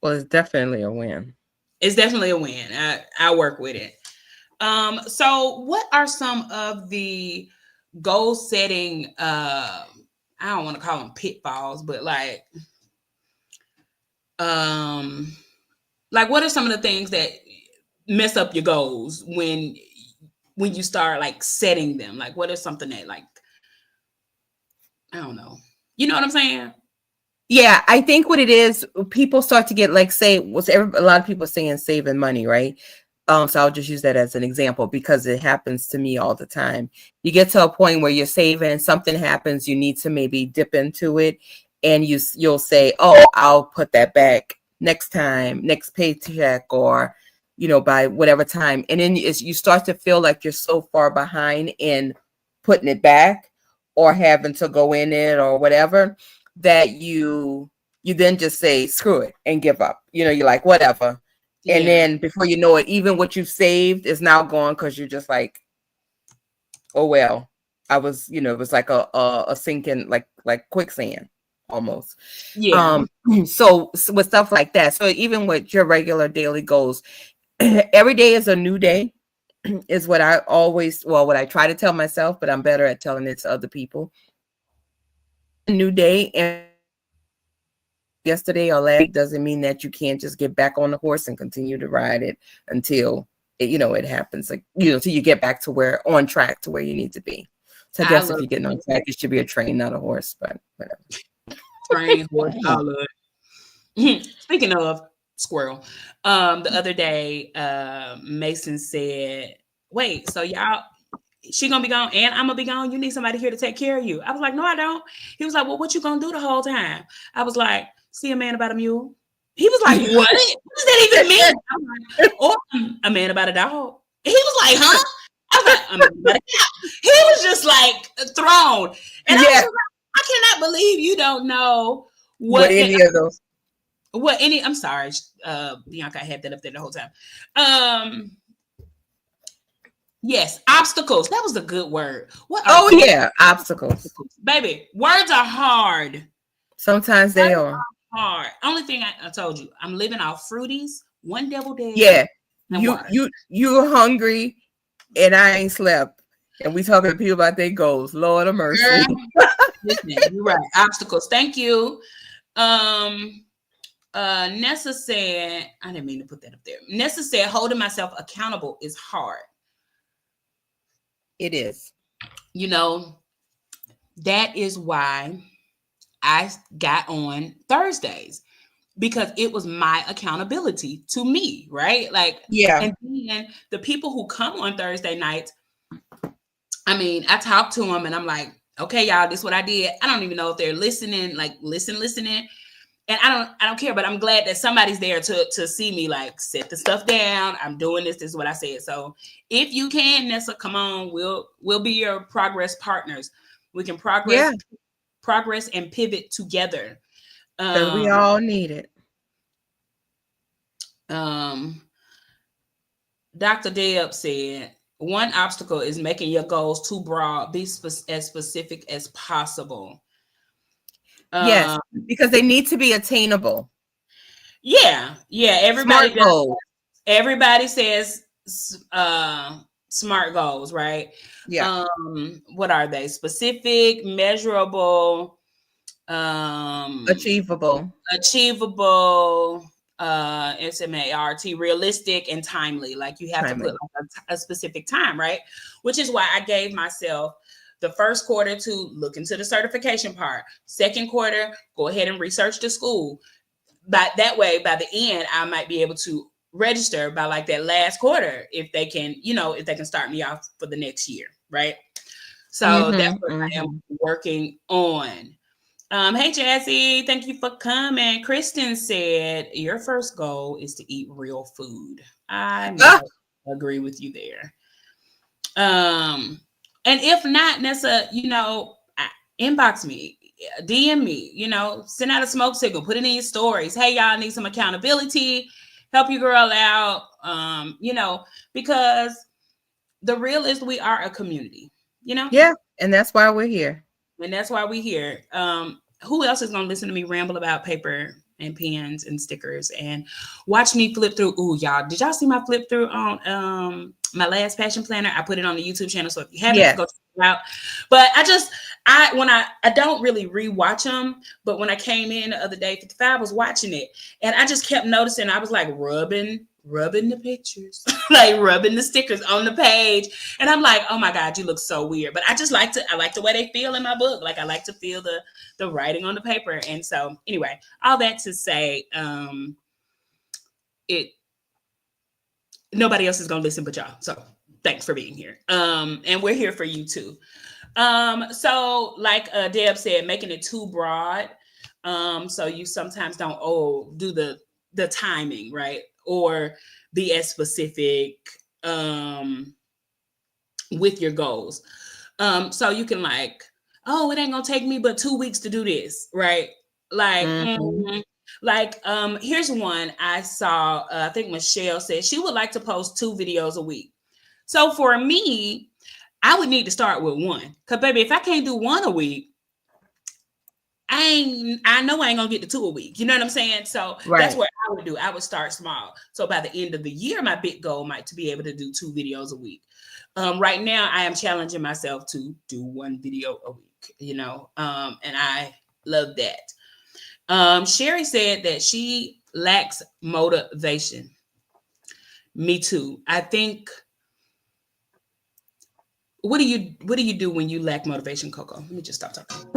Well, it's definitely a win. it's definitely a win. I work with it. So what are some of the goal setting I don't want to call them pitfalls, but like what are some of the things that mess up your goals when you start like setting them? Like what is something that like I don't know. You know what I'm saying? Yeah, I think what it is, people start to get like, say, a lot of people saying saving money, right? So I'll just use that as an example because it happens to me all the time. You get to a point where you're saving, something happens, you need to maybe dip into it, and you'll say, "Oh, I'll put that back next time, next paycheck, or by whatever time." And then you start to feel like you're so far behind in putting it back or having to go in it or whatever that you then just say screw it and give up. You're like whatever. And Yeah. then before you know it, even what you saved is now gone because you're just like, oh well, I was, it was like a sinking like quicksand almost. Yeah. So with stuff like that, so even with your regular daily goals, every day is a new day is what what I try to tell myself, but I'm better at telling it to other people. A new day, and yesterday or last week doesn't mean that you can't just get back on the horse and continue to ride it until it happens, like till you get back to on track to where you need to be. So I I guess if love you're getting on track, it should be a train, not a horse, but whatever. train horse. I love it. Speaking of squirrel, the other day, Mason said, "Wait, so y'all, she gonna be gone, and I'm gonna be gone. You need somebody here to take care of you." I was like, "No, I don't." He was like, "Well, what you gonna do the whole time?" I was like, "See a man about a mule." He was like, "What? What does that even mean?" I'm like, "Or a man about a dog." He was like, "Huh?" I was like, "A man about a cat." He was just like thrown, and I was Yeah, just like, "I cannot believe you don't know what what any of those? what any." I'm sorry, Bianca, I had that up there the whole time. Um, Yes, obstacles. That was a good word. What are Oh some yeah, obstacles. obstacles? Baby, words are hard. Sometimes they Words are. are hard. Only thing I told you, I'm living off fruities, one deviled egg, Yeah, and you water. you you're hungry, and I ain't slept, and we talking to people about their goals. Lord of Girl, mercy. listen, you're right. Obstacles. Thank you. Um, Nessa said, I didn't mean to put that up there. Nessa said, holding myself accountable is hard. It is. That is why I got on Thursdays because it was my accountability to me, right? Like, Yeah. and then the people who come on Thursday nights, I mean, I talk to them and I'm like, okay, y'all, this is what I did. I don't even know if they're listening, like listening. And I don't care, but I'm glad that somebody's there to see me like set the stuff down. I'm doing this. This is what I said. So if you can, Nessa, come on. We'll be your progress partners. We can progress and pivot together. Because we all need it. Dr. Deb said, one obstacle is making your goals too broad. Be as specific as possible. Yes, because they need to be attainable. Yeah. Smart goals. Everybody says smart goals, right? Yeah. What are they? Specific, measurable, Achievable. SMART, realistic and timely. Like you have to put like a specific time, right? Which is why I gave myself the first quarter to look into the certification part. Second quarter, go ahead and research the school. But that way, by the end, I might be able to register by like that last quarter if they can, if they can start me off for the next year, right? So that's what I am working on. Hey Jazzy, thank you for coming. Kristen said your first goal is to eat real food. I Ah, might agree with you there. And if not, Nessa, inbox me, DM me, send out a smoke signal, put it in your stories. Hey, y'all need some accountability, help your girl out. Because the real is we are a community, yeah, and that's why we're here. and that's why we here. Who else is gonna listen to me ramble about paper and pens and stickers and watch me flip through? Ooh, y'all, did y'all see my flip through on my last passion planner? I put it on the YouTube channel, so if you haven't, go check Yes. it out. But I don't really rewatch them, but when I came in the other day, 55 I was watching it, and I just kept noticing. I was like rubbing the pictures, like rubbing the stickers on the page, and I'm like, oh my god, you look so weird. But I like the way they feel in my book. Like I like to feel the writing on the paper. And so anyway, all that to say, it nobody else is gonna listen but y'all. So thanks for being here. And we're here for you too. So like Deb said, making it too broad. So you sometimes don't do the timing, right? Or be as specific with your goals. So you can like, oh, it ain't gonna take me but 2 weeks to do this, right? Like, Mm-hmm. here's one I saw. I think Michelle said she would like to post 2 videos a week. So for me, I would need to start with one. Cause baby, if I can't do one a week, I know I ain't gonna get to 2 a week. You know what I'm saying? So that's Right. what I would do. I would start small. So by the end of the year, my big goal might to be able to do 2 videos a week. Right now, I am challenging myself to do 1 video a week. And I love that. Sherry said that she lacks motivation. Me too. I think. What do you do when you lack motivation, Coco? Let me just stop talking.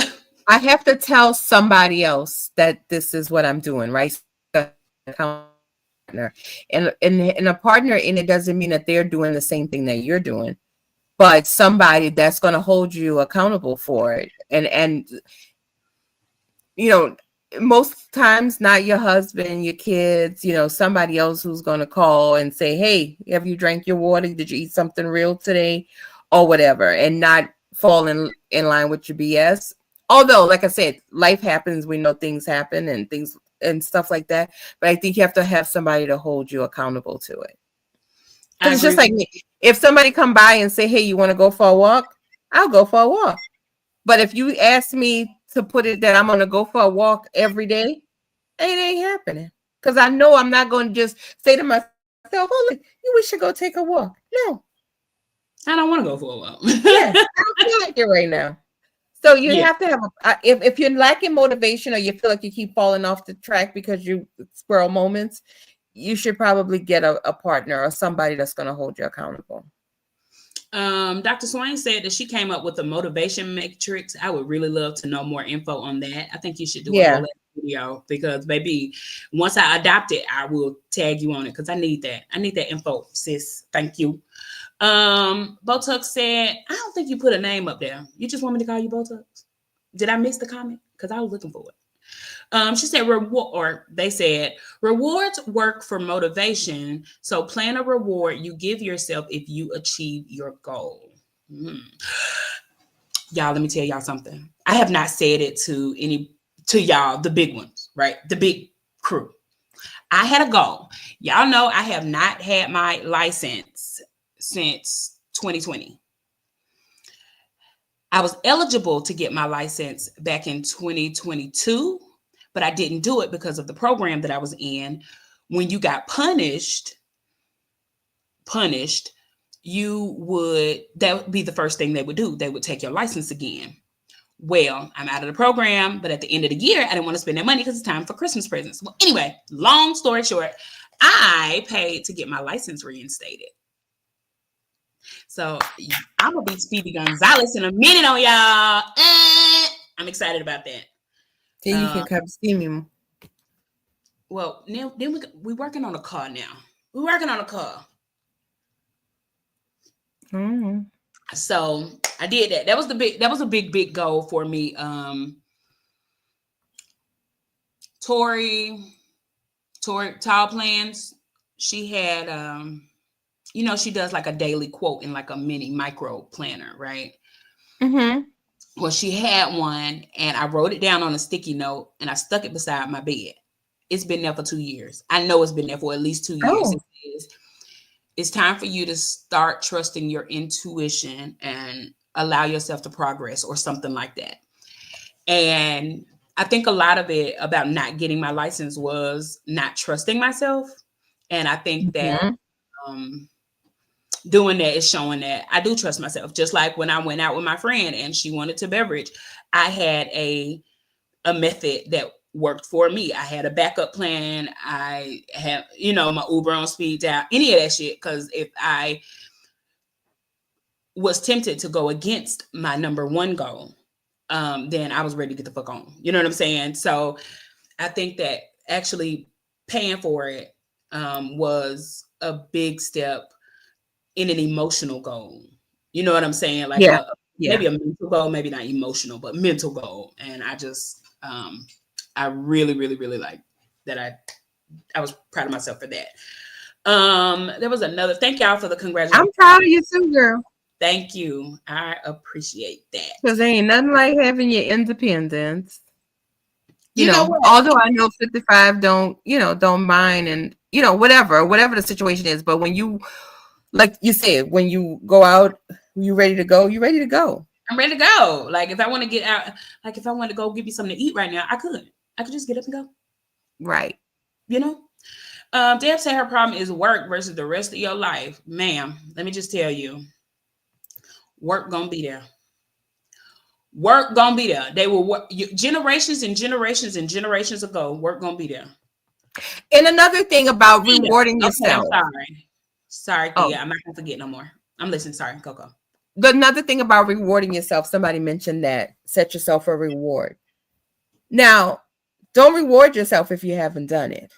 I have to tell somebody else that this is what I'm doing, right? Partner. And a partner in it doesn't mean that they're doing the same thing that you're doing, but somebody that's going to hold you accountable for it. And you know, most times not your husband, your kids, somebody else who's going to call and say, hey, have you drank your water? Did you eat something real today? Or whatever, and not fall in line with your BS. Although, like I said, life happens. We know things happen and things and stuff like that. But I think you have to have somebody to hold you accountable to it. I Because it's agree just with like me. If somebody come by and say, hey, you want to go for a walk? I'll go for a walk. But if you ask me to put it that I'm going to go for a walk every day, it ain't happening. Because I know I'm not going to just say to myself, oh, look, we should go take a walk. No. I don't want to go for a while. Yeah, I don't feel like it right now. So you Yeah. have to have if you're lacking motivation or you feel like you keep falling off the track because you squirrel moments, you should probably get a partner or somebody that's going to hold you accountable. Dr. Swain said that she came up with a motivation matrix. I would really love to know more info on that. I think you should do a Yeah. whole video because, baby, once I adopt it, I will tag you on it because I need that. I need that info, sis. Thank you. Botox said, I don't think you put a name up there. You just want me to call you Botox? Did I miss the comment? Because I was looking for it. She said, they said, rewards work for motivation. So plan a reward you give yourself if you achieve your goal. Mm. Y'all, let me tell y'all something. I have not said it to y'all, the big ones, right? The big crew. I had a goal. Y'all know I have not had my license since 2020. I was eligible to get my license back in 2022, but I didn't do it because of the program that I was in. When you got punished, that would be the first thing they would do. They would take your license again. Well, I'm out of the program, but at the end of the year, I didn't want to spend that money because it's time for Christmas presents. Well, anyway, long story short, I paid to get my license reinstated. So I'm gonna be Speedy Gonzalez in a minute on y'all. I'm excited about that. Then you can come see me. Well, now then we working on a car now. We're working on a car. Mm-hmm. So I did that. That was a big goal for me. Tori Tall Plans, she had she does like a daily quote in like a mini micro planner, right? Mm-hmm. Well, she had one and I wrote it down on a sticky note and I stuck it beside my bed. It's been there for 2 years. I know it's been there for at least 2 years. Oh. It says, it's time for you to start trusting your intuition and allow yourself to progress, or something like that. And I think a lot of it about not getting my license was not trusting myself. And I think that Mm-hmm. um, doing that is showing that I do trust myself. Just like when I went out with my friend and she wanted to beverage, I had a method that worked for me. I had a backup plan. I have, my Uber on speed dial, any of that shit. Because if I was tempted to go against my number one goal, then I was ready to get the fuck on. You know what I'm saying? So I think that actually paying for it was a big step in an emotional goal. You know what I'm saying? Like Yeah. Yeah. maybe a mental goal, maybe not emotional, but mental goal. And I just, I really, really, really like that. I was proud of myself for that. There was another. Thank y'all for the congratulations. I'm proud of you too, girl. Thank you. I appreciate that. Because there ain't nothing like having your independence. You know what? Although I know 55 don't mind, and whatever the situation is. But when you, like you said, when you go out, you ready to go, you're ready to go. I'm ready to go. Like if I want to get out, like if I want to go give me something to eat right now, I could just get up and go. Right. Deb said her problem is work versus the rest of your life. Ma'am, let me just tell you, work gonna be there. Work gonna be there. They will work generations and generations and generations ago. Work gonna be there. And another thing about rewarding yourself. I'm sorry, Oh. Thea. I'm not gonna forget no more. I'm listening. Sorry, Coco. Another thing about rewarding yourself, somebody mentioned that set yourself a reward. Now, don't reward yourself if you haven't done it.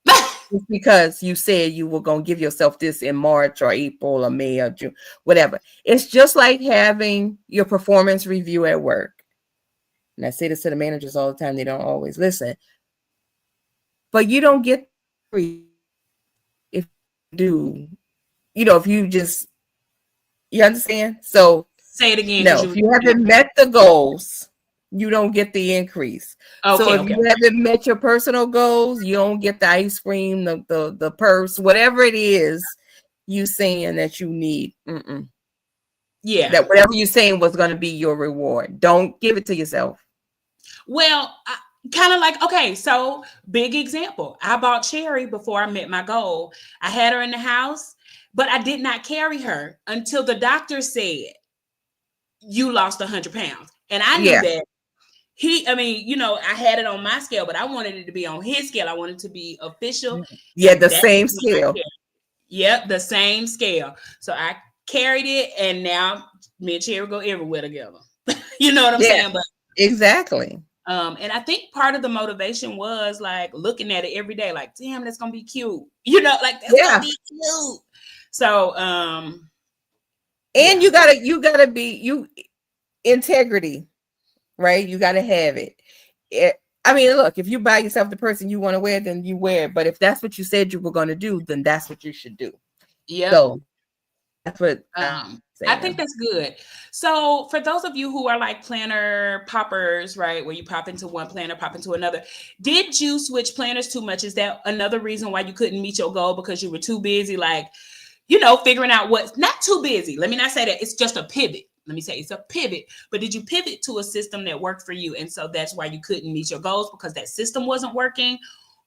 Just because you said you were going to give yourself this in March or April or May or June, whatever. It's just like having your performance review at work. And I say this to the managers all the time. They don't always listen. But you don't get free if you do, if you just, you understand? So say it again. No, if you haven't met the goals, you don't get the increase. So if you haven't met your personal goals, you don't get the ice cream, the purse, whatever it is you saying that you need. Yeah. That whatever you're saying was going to be your reward. Don't give it to yourself. Well, kind of like, okay, so big example. I bought Cherry before I met my goal. I had her in the house, but I did not carry her until the doctor said, you lost 100 pounds. And I knew that I had it on my scale, but I wanted it to be on his scale. I wanted it to be official. Yeah, the same scale. Yep, the same scale. So I carried it, and now me and Cherry go everywhere together. You know what I'm saying? But exactly. And I think part of the motivation was like looking at it every day, like, damn, that's gonna be cute. Like that's gonna be cute. So and you gotta be integrity, right? You gotta have it. I mean, look, if you buy yourself the person you want to wear, then you wear it. But if that's what you said you were going to do, then that's what you should do. Yeah. So that's what I think that's good. So for those of you who are like planner poppers, right, where you pop into one planner, pop into another, did you switch planners too much? Is that another reason why you couldn't meet your goal because you were too busy, like, figuring out what's not too busy? Let me not say that. It's just a pivot. Let me say it's a pivot. But did you pivot to a system that worked for you? And so that's why you couldn't meet your goals because that system wasn't working?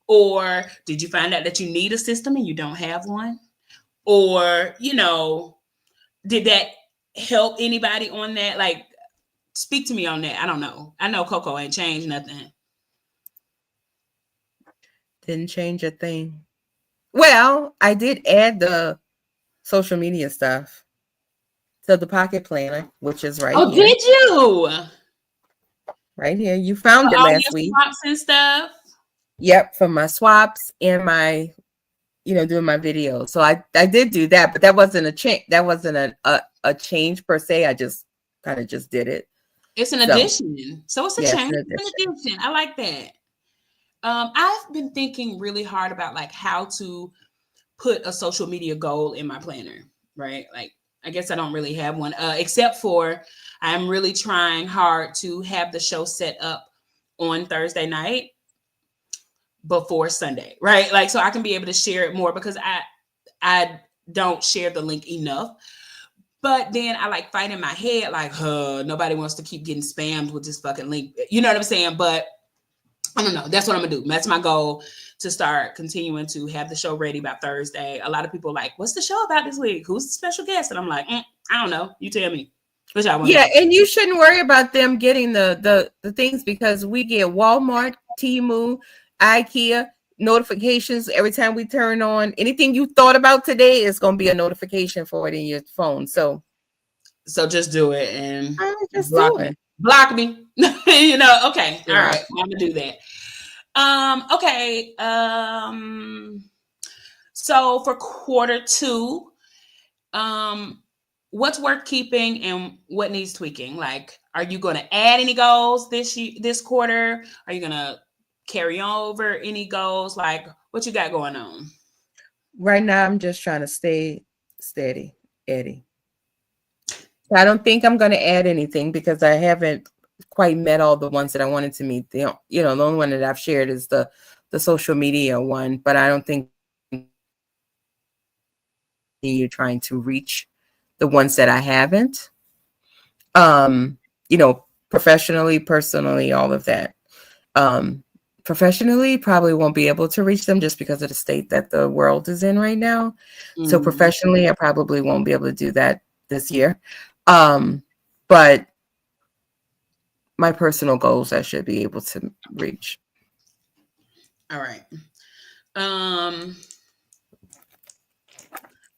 Or did you find out that you need a system and you don't have one? Or, did that help anybody on that? Like, speak to me on that. I don't know. I know Coco ain't changed nothing. Didn't change a thing. Well, I did add the social media stuff to the pocket planner, which is right here. Oh, did you? Right here. You found it last week. Swaps and stuff? Yep, for my swaps and my doing my videos. So I did do that, but that wasn't a change. That wasn't a change per se. I just kind of just did it. It's an addition. So it's a change. It's an addition. I like that. I've been thinking really hard about like how to put a social media goal in my planner, right? Like, I guess I don't really have one, except for I'm really trying hard to have the show set up on Thursday night before Sunday, right? Like, so I can be able to share it more because I don't share the link enough. But then I like fight in my head, like, nobody wants to keep getting spammed with this fucking link. You know what I'm saying? But I don't know. That's what I'm gonna do. That's my goal, to start continuing to have the show ready by Thursday. A lot of people are like, what's the show about this week? Who's the special guest? And I'm like, I don't know. You tell me. What y'all want? Yeah, and you shouldn't worry about them getting the things, because we get Walmart, Temu, IKEA notifications every time we turn on. Anything you thought about today is going to be a notification for it in your phone. So just do it and just block do me. it. Block me. You know, okay. All Block. right. I'm gonna do that. Okay. So for quarter 2, what's worth keeping and what needs tweaking? Like, are you going to add any goals this quarter? Are you going to carry over any goals? Like, what you got going on? Right now, I'm just trying to stay steady, Eddie. I don't think I'm going to add anything because I haven't quite met all the ones that I wanted to meet. The only one that I've shared is the social media one, but I don't think you're trying to reach the ones that I haven't. Professionally, personally, all of that. Professionally, probably won't be able to reach them just because of the state that the world is in right now. So professionally, I probably won't be able to do that this year. But my personal goals, I should be able to reach. All right.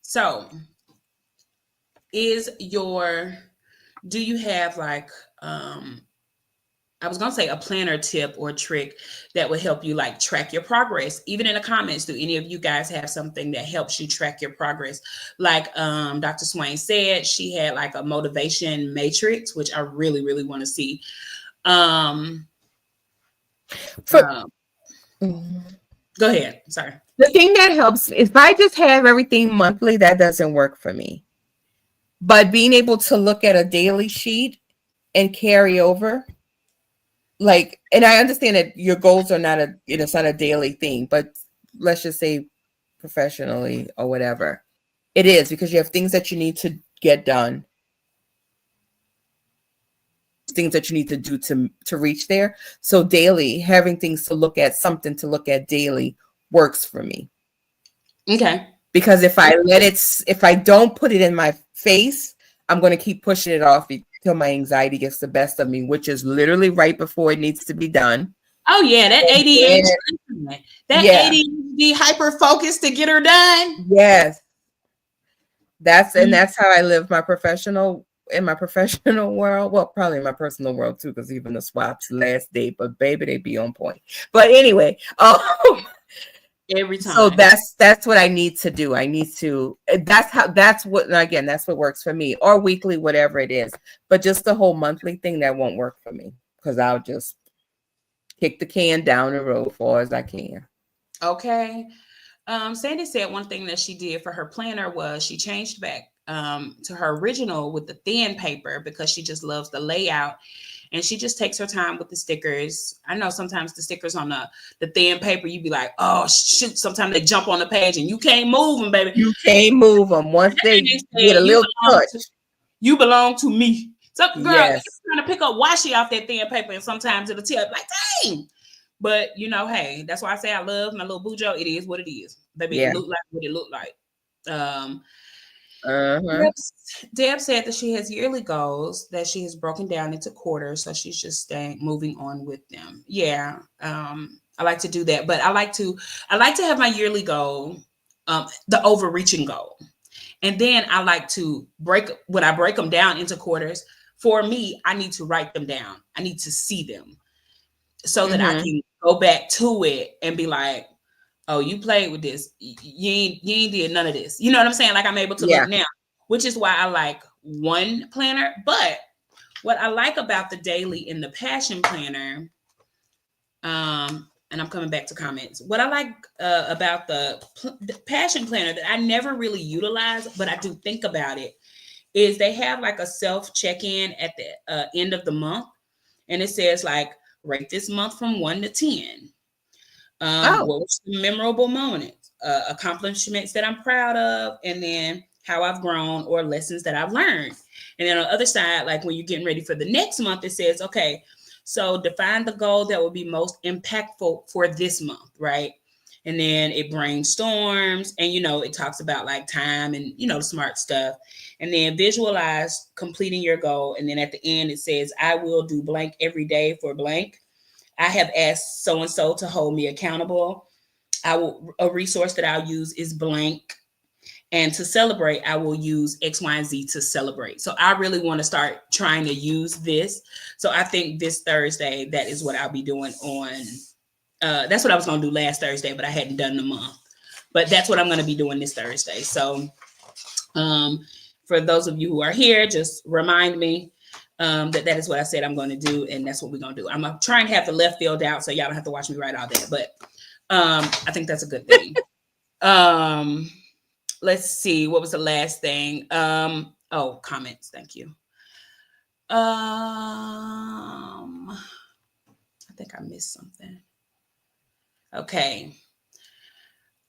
So do you have like, I was going to say a planner tip or trick that would help you like track your progress? Even in the comments, do any of you guys have something that helps you track your progress? Like Dr. Swain said, she had like a motivation matrix, which I really, really want to see. Go ahead. Sorry. The thing that helps, if I just have everything monthly, that doesn't work for me. But being able to look at a daily sheet and carry over, like, and I understand that your goals are not it's not a daily thing, but let's just say professionally or whatever, it is, because you have things that you need to get done, things that you need to do to reach there. So daily, having things to look at, something to look at daily works for me. Okay. Because if I don't put it in my face, I'm going to keep pushing it off until my anxiety gets the best of me, which is literally right before it needs to be done. Oh yeah, that ADHD, ADHD hyper focus to get her done. Yes, that's how I live my professional world. Well, probably in my personal world too, because even the swaps last day, but baby, they be on point. But anyway, every time. So that's what I need to do. That's what works for me, or weekly, whatever it is. But just the whole monthly thing, that won't work for me, because I'll just kick the can down the road far as I can. Okay. Sandy said one thing that she did for her planner was she changed back to her original with the thin paper because she just loves the layout. And she just takes her time with the stickers. I know sometimes the stickers on the thin paper, you be like, oh, shoot. Sometimes they jump on the page and you can't move them, baby. You can't move them. Once they get a little touch. You belong to me. So, girl, yes. You're trying to pick up washi off that thin paper, and sometimes it'll tell like, dang. But, hey, that's why I say I love my little Bujo. It is what it is. Baby, It look like what it looked like. Deb said that she has yearly goals that she has broken down into quarters, so she's just moving on with them. Yeah, I like to do that, but I like to have my yearly goal, the overreaching goal, and then I like to break them down into quarters. For me, I need to write them down. I need to see them so that I can go back to it and be like, oh, you played with this. You ain't did none of this. You know what I'm saying? Like, I'm able to look now, which is why I like one planner. But what I like about the daily and the passion planner, and I'm coming back to comments. What I like about the passion planner that I never really utilize, but I do think about it, is they have like a self check-in at the end of the month, and it says like rate this month from 1 to 10. Oh. What was the memorable moments, accomplishments that I'm proud of, and then how I've grown or lessons that I've learned. And then on the other side, like when you're getting ready for the next month, it says, okay, so define the goal that will be most impactful for this month, right? And then it brainstorms and, it talks about like time and, the smart stuff. And then visualize completing your goal. And then at the end, it says, I will do blank every day for blank. I have asked so-and-so to hold me accountable. A resource that I'll use is blank. And to celebrate, I will use X, Y, and Z to celebrate. So I really want to start trying to use this. So I think this Thursday, that is what I'll be doing on. That's what I was going to do last Thursday, but I hadn't done the month. But that's what I'm going to be doing this Thursday. So for those of you who are here, just remind me that is what I said I'm going to do. And that's what we're going to do. I'm going to try and have the left field out so y'all don't have to watch me write all that. But I think that's a good thing. Let's see. What was the last thing? Comments. Thank you. I think I missed something. Okay.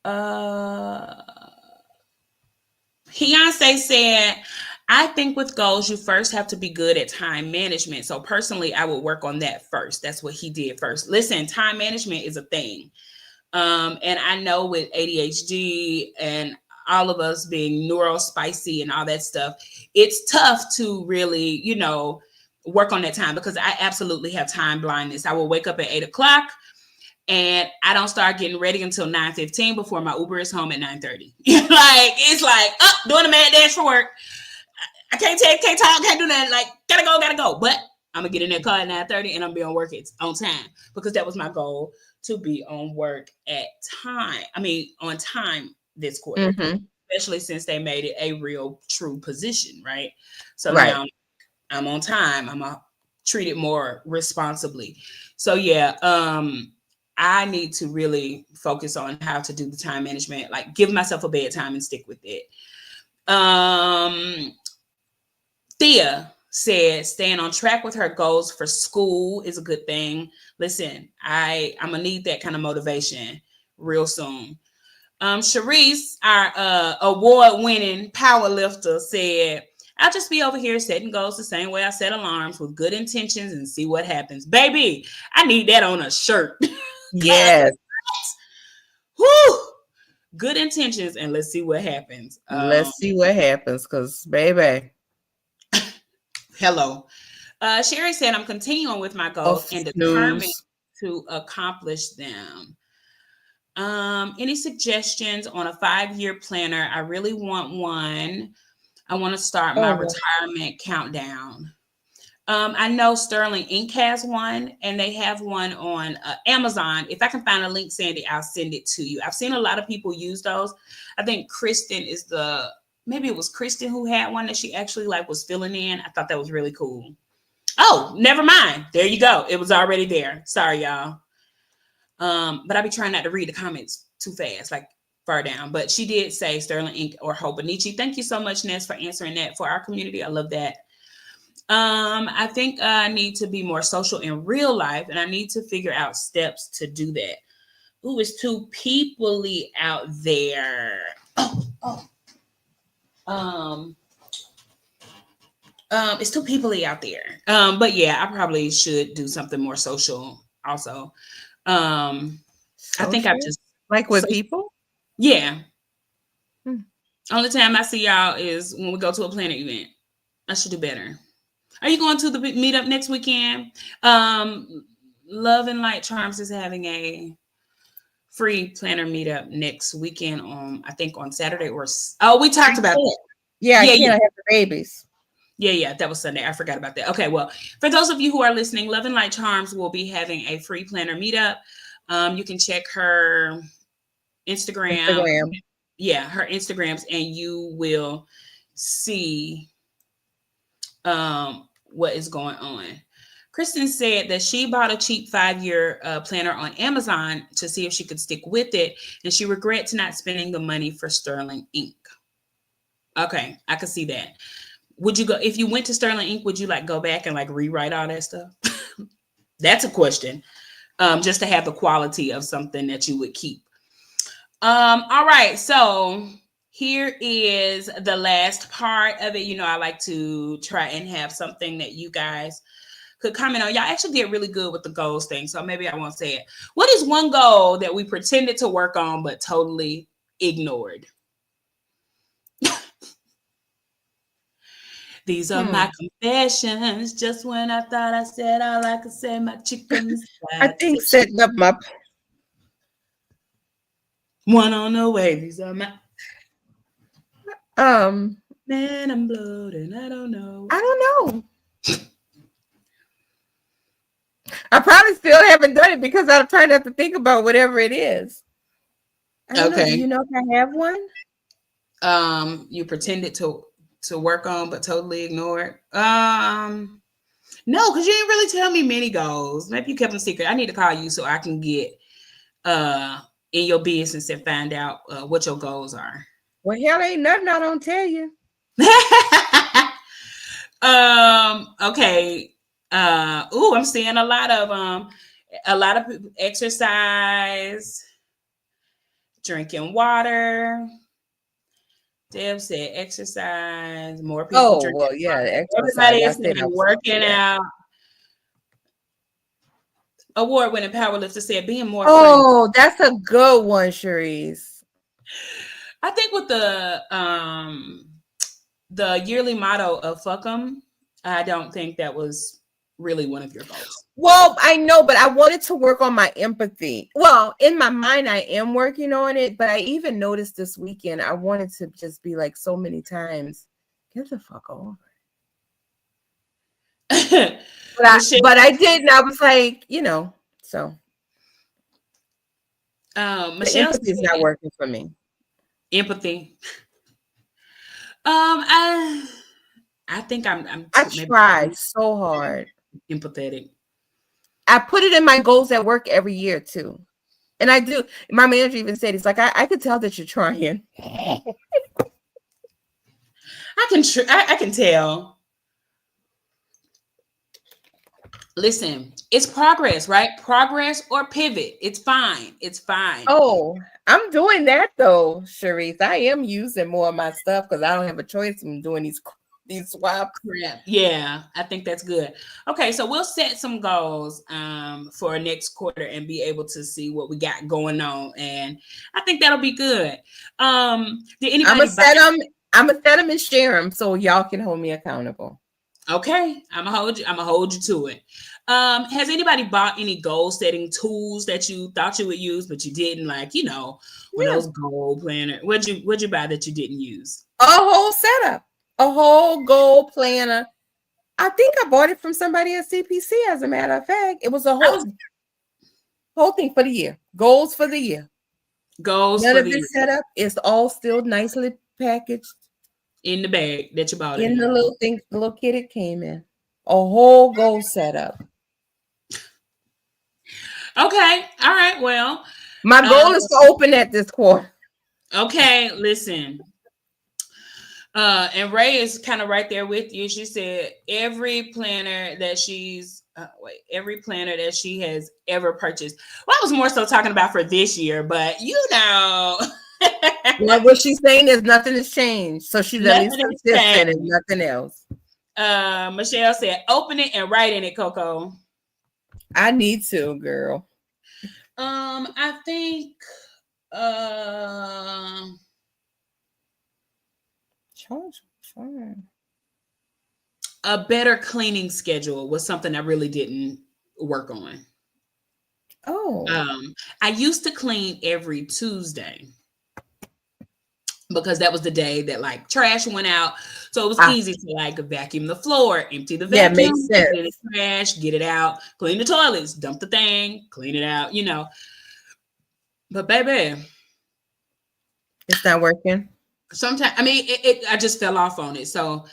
Beyonce said, I think with goals, you first have to be good at time management. So personally, I would work on that first. That's what he did first. Listen, time management is a thing. And I know with ADHD and all of us being neurospicy and all that stuff, it's tough to really, work on that time because I absolutely have time blindness. I will wake up at 8:00 and I don't start getting ready until 9:15 before my Uber is home at 9:30. It's like, doing a mad dash for work. I can't talk, can't do nothing. Like, gotta go. But I'm gonna get in that car at 9:30 and I'm be on work on time because that was my goal, to be on work on time this quarter, especially since they made it a real true position, right? So now I'm on time. I'm gonna treat it more responsibly. So yeah, I need to really focus on how to do the time management, like give myself a bedtime and stick with it. Thea said staying on track with her goals for school is a good thing. Listen, I'm gonna need that kind of motivation real soon. Sharice, our award-winning power lifter, said, I'll just be over here setting goals the same way I set alarms, with good intentions, and see what happens. Baby, I need that on a shirt. Yes. Whoo! Good intentions, and let's see what happens. Let's see what happens, because, baby. Hello. Sherry said, I'm continuing with my goals and determined to accomplish them. Any suggestions on a 5-year planner? I really want one. I want to start my retirement countdown. I know Sterling Inc. has one, and they have one on Amazon. If I can find a link, Sandy, I'll send it to you. I've seen a lot of people use those. I think Kristen maybe it was Kristen who had one that she actually was filling in. I thought that was really cool. Oh, never mind. There you go. It was already there. Sorry, y'all. But I be trying not to read the comments too fast, far down. But she did say Sterling Inc. or Hobonichi. Thank you so much, Ness, for answering that for our community. I love that. I think I need to be more social in real life, and I need to figure out steps to do that. Ooh, it's too people-y out there. It's too people-y out there. But yeah, I probably should do something more social also. I think I've just with people. Yeah. Only time I see y'all is when we go to a planner event. I should do better. Are you going to the meetup next weekend? Love and Light Charms is having a free planner meetup next weekend I think on Saturday we talked about that. Yeah, I can't have the babies. Yeah, that was Sunday. I forgot about that. Okay, well, for those of you who are listening, Love and Light Charms will be having a free planner meetup. You can check her Instagram. Yeah, her Instagrams, and you will see what is going on. Kristen said that she bought a cheap 5-year planner on Amazon to see if she could stick with it, and she regrets not spending the money for Sterling ink. Okay, I could see that. Would you go if you went to Sterling ink? Would you like go back and like rewrite all that stuff? That's a question. Just to have the quality of something that you would keep. All right, so here is the last part of it. You know, I like to try and have something that you guys could comment on. Y'all actually did really good with the goals thing, so maybe I won't say it. What is one goal that we pretended to work on but totally ignored? These are my confessions. Just when I thought I said all I could say, my chickens. I think setting up my one on the way. These are my man, I'm bloated. I don't know. I probably still haven't done it because I'm trying not to think about whatever it is. I don't know. Do you know if I have one? You pretended to work on but totally ignored. No, because you didn't really tell me many goals. Maybe you kept them secret. I need to call you so I can get in your business and find out what your goals are. Well, hell ain't nothing I don't tell you. Okay. I'm seeing a lot of exercise, drinking water. Deb said exercise, more people drinking water. Exercise. Everybody is saying working out. Award-winning powerlifter said being more friendly. That's a good one, Cherise. I think with the yearly motto of fuck 'em, I don't think that was really one of your goals. Well, I know, but I wanted to work on my empathy. Well, in my mind, I am working on it, but I even noticed this weekend, I wanted to just be like so many times, get the fuck over. but I did, and I was like, so. Michelle, empathy is not working for me. Empathy. I think I tried so hard. Empathetic. I put it in my goals at work every year too. And I do. My manager even said, he's like, I could tell that you're trying. I can tell. Listen, it's progress, right? Progress or pivot. It's fine. It's fine. Oh, I'm doing that though, Cherise. I am using more of my stuff because I don't have a choice. I'm doing these swaps. Yeah, I think that's good. Okay, so we'll set some goals for next quarter and be able to see what we got going on, and I think that'll be good. Did anybody? I'm gonna set them and share them so y'all can hold me accountable. Okay, I'm gonna hold you to it. Has anybody bought any goal setting tools that you thought you would use but you didn't? Like, those goal planner. What'd you buy that you didn't use? A whole setup. A whole goal planner. I think I bought it from somebody at CPC, as a matter of fact. It was a whole thing for the year. Goals for the year. None of this setup is all still nicely packaged. In the bag that you bought in the little thing, the little kit it came in. A whole goal setup. Okay. All right. Well, my goal is to open at this quarter. Okay, listen. And Ray is kind of right there with you. She said every planner that she has ever purchased. Well, I was more so talking about for this year, but what she's saying is nothing has changed. So she's at least consistent and nothing else. Michelle said, open it and write in it, Coco. I need to, girl. I think a better cleaning schedule was something I really didn't work on. I used to clean every Tuesday because that was the day that like trash went out. So it was easy to like vacuum the floor, empty the vacuum, put it in the trash, get it out, clean the toilets, dump the thing, clean it out, But baby, it's not working. Sometimes, I mean, I just fell off on it. So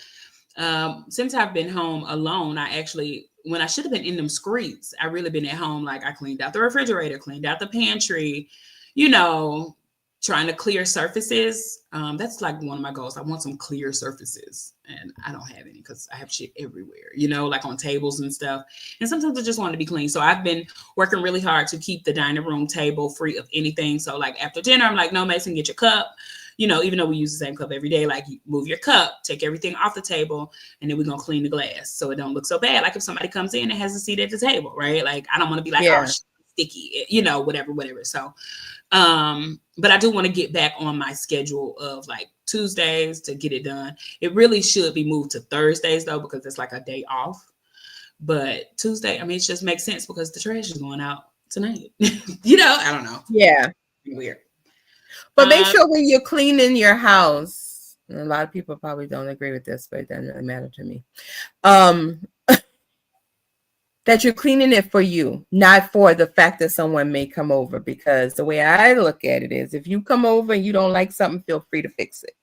since I've been home alone, I actually when I should have been in them streets, I really been at home. Like I cleaned out the refrigerator, cleaned out the pantry, you know, trying to clear surfaces. That's like one of my goals. I want some clear surfaces, and I don't have any because I have shit everywhere, you know, like on tables and stuff. And sometimes I just want to be clean. So I've been working really hard to keep the dining room table free of anything. So like after dinner, I'm like, no, Mason, get your cup. You know, even though we use the same cup every day, like you move your cup, take everything off the table, and then we're gonna clean the glass so it don't look so bad. Like if somebody comes in and has a seat at the table, right? Like I don't want to be like, oh, sticky, you know, whatever. So, but I do want to get back on my schedule of like Tuesdays to get it done. It really should be moved to Thursdays though, because it's like a day off. But Tuesday, I mean, it just makes sense because the trash is going out tonight. You know, I don't know. Yeah. Weird. But make sure when you're cleaning your house, and a lot of people probably don't agree with this, but it doesn't really matter to me, that you're cleaning it for you, not for the fact that someone may come over. Because the way I look at it is, if you come over and you don't like something, feel free to fix it.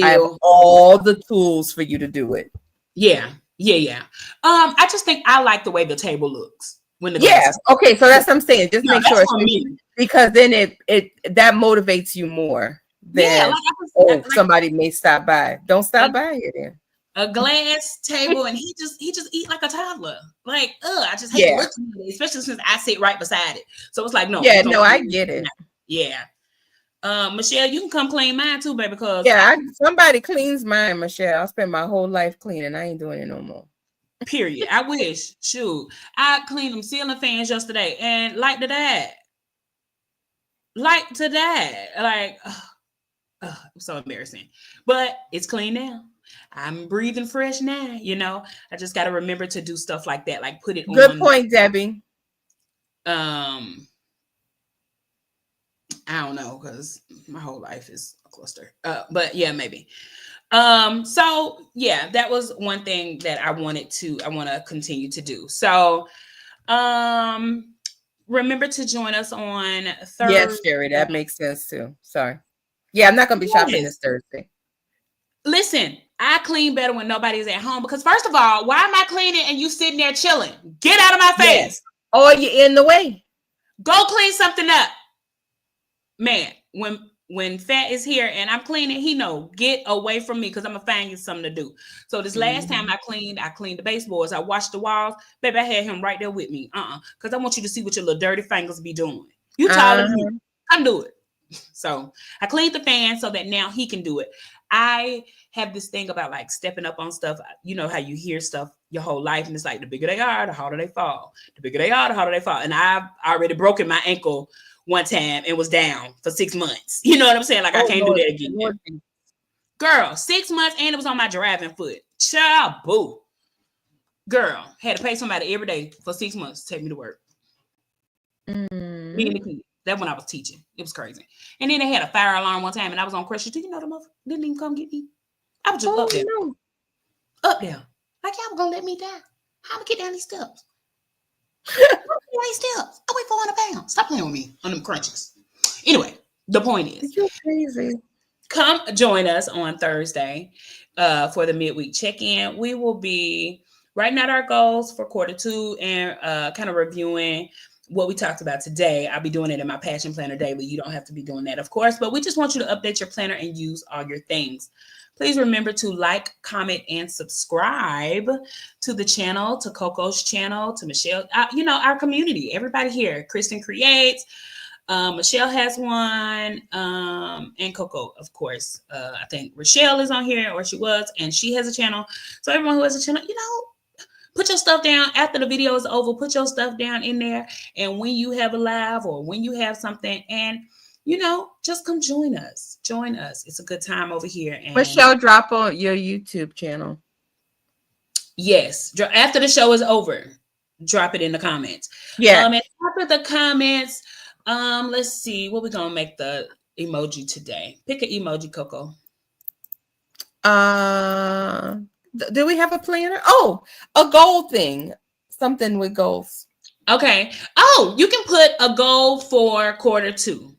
I have all the tools for you to do it. Yeah. I just think I like the way the table looks. When the okay, so that's what I'm saying. Just make sure it's because then it that motivates you more than somebody may stop by. Don't stop by here then. A glass table and he just eat like a toddler. Like, I just hate looking at it, especially since I sit right beside it. So it's like, no. Yeah, no, I get it. Yeah. Michelle, you can come clean mine too, baby. Because somebody cleans mine, Michelle. I spent my whole life cleaning. I ain't doing it no more. Period. I wish. Shoot. I cleaned them ceiling fans yesterday and like to that. Like, it was so embarrassing. But it's clean now. I'm breathing fresh now, you know. I just got to remember to do stuff like that, like put it on. Good point, Debbie. I don't know, because my whole life is a cluster. But yeah, maybe. So yeah, that was one thing that I want to continue to do. So remember to join us on Thursday. Yes, Sherry, that makes sense too. Sorry. Yeah, I'm not gonna be shopping this Thursday. Listen, I clean better when nobody's at home, because first of all, why am I cleaning and you sitting there chilling? Get out of my face. Or you're in the way. Go clean something up. Man, when Fat is here and I'm cleaning, he know, get away from me, because I'm gonna find you something to do. So this last time I cleaned the baseboards, I washed the walls. Baby, I had him right there with me. Because I want you to see what your little dirty fingers be doing. You taller than me. Come do it. So I cleaned the fan so that now he can do it. I have this thing about like stepping up on stuff. You know how you hear stuff your whole life, and it's like the bigger they are, the harder they fall. The bigger they are, the harder they fall. And I've already broken my ankle one time and was down for 6 months. You know what I'm saying? Like, I can't do that again. Girl, 6 months, and it was on my driving foot. Child, boo. Girl, had to pay somebody every day for 6 months to take me to work. Me and the kid. That when I was teaching. It was crazy. And then they had a fire alarm one time, and I was on crutches. Do you know the mother didn't even come get me? I was just up there. No. Up there. Like, y'all were going to let me die. How am I going to get down these steps? Steps. I weigh 400 pounds. Stop playing with me on them crunches. Anyway, the point is, you're crazy. Come join us on Thursday for the midweek check-in. We will be writing out our goals for Q2 and kind of reviewing what we talked about today. I'll be doing it in my Passion Planner daily. You don't have to be doing that, of course, but we just want you to update your planner and use all your things. Please remember to like, comment, and subscribe to the channel, to Coco's channel, to Michelle, our community, everybody here. Kristen Creates, Michelle has one, and Coco, of course. I think Rochelle is on here, or she was, and she has a channel. So everyone who has a channel, put your stuff down after the video is over. Put your stuff down in there. And when you have a live or when you have something, and just come join us. Join us. It's a good time over here. And Michelle, drop on your YouTube channel. Yes. After the show is over, drop it in the comments. Yeah. And after the comments, let's see what we're gonna make the emoji today. Pick an emoji, Coco. Do we have a planner? Oh, a goal thing. Something with goals. Okay. Oh, you can put a goal for Q2.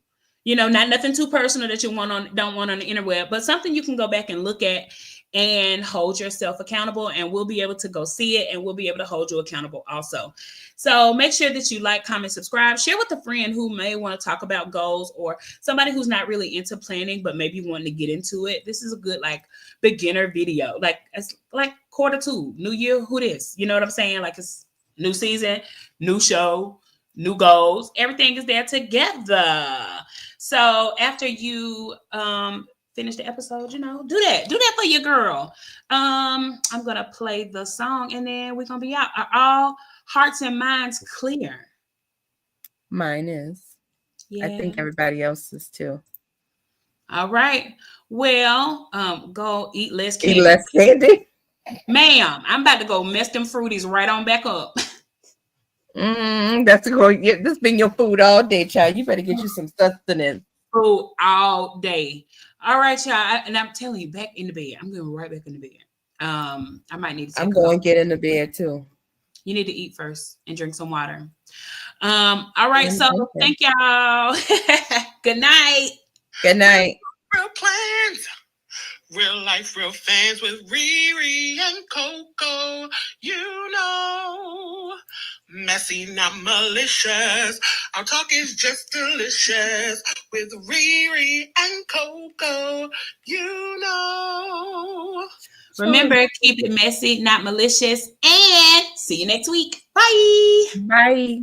Not nothing too personal that you don't want on the interweb, but something you can go back and look at and hold yourself accountable, and we'll be able to go see it, and we'll be able to hold you accountable also. So make sure that you like, comment, subscribe, share with a friend who may want to talk about goals, or somebody who's not really into planning but maybe wanting to get into it. This is a good like beginner video. Like it's like Q2, new year, who this? You know what I'm saying? Like it's new season, new show, new goals. Everything is there together. So after you finish the episode, do that for your girl. I'm gonna play the song and then we're gonna be out. Are all hearts and minds clear? Mine is. Yeah. I think everybody else is too. All right. Well, go eat less candy. Eat less candy. Ma'am, I'm about to go mess them fruities right on back up. That's going. This been your food all day, child. You better get you some sustenance. Food all day. All right, y'all. And I'm telling you, back in the bed. I'm going right back in the bed. I might need to take I'm going to get in the bed too. You need to eat first and drink some water. All right. So thank y'all. Good night. Good night. Real plans. Real life, real fans with Riri and Coco. You know, messy, not malicious. Our talk is just delicious with Riri and Coco. You know. Remember, keep it messy, not malicious. And see you next week. Bye. Bye.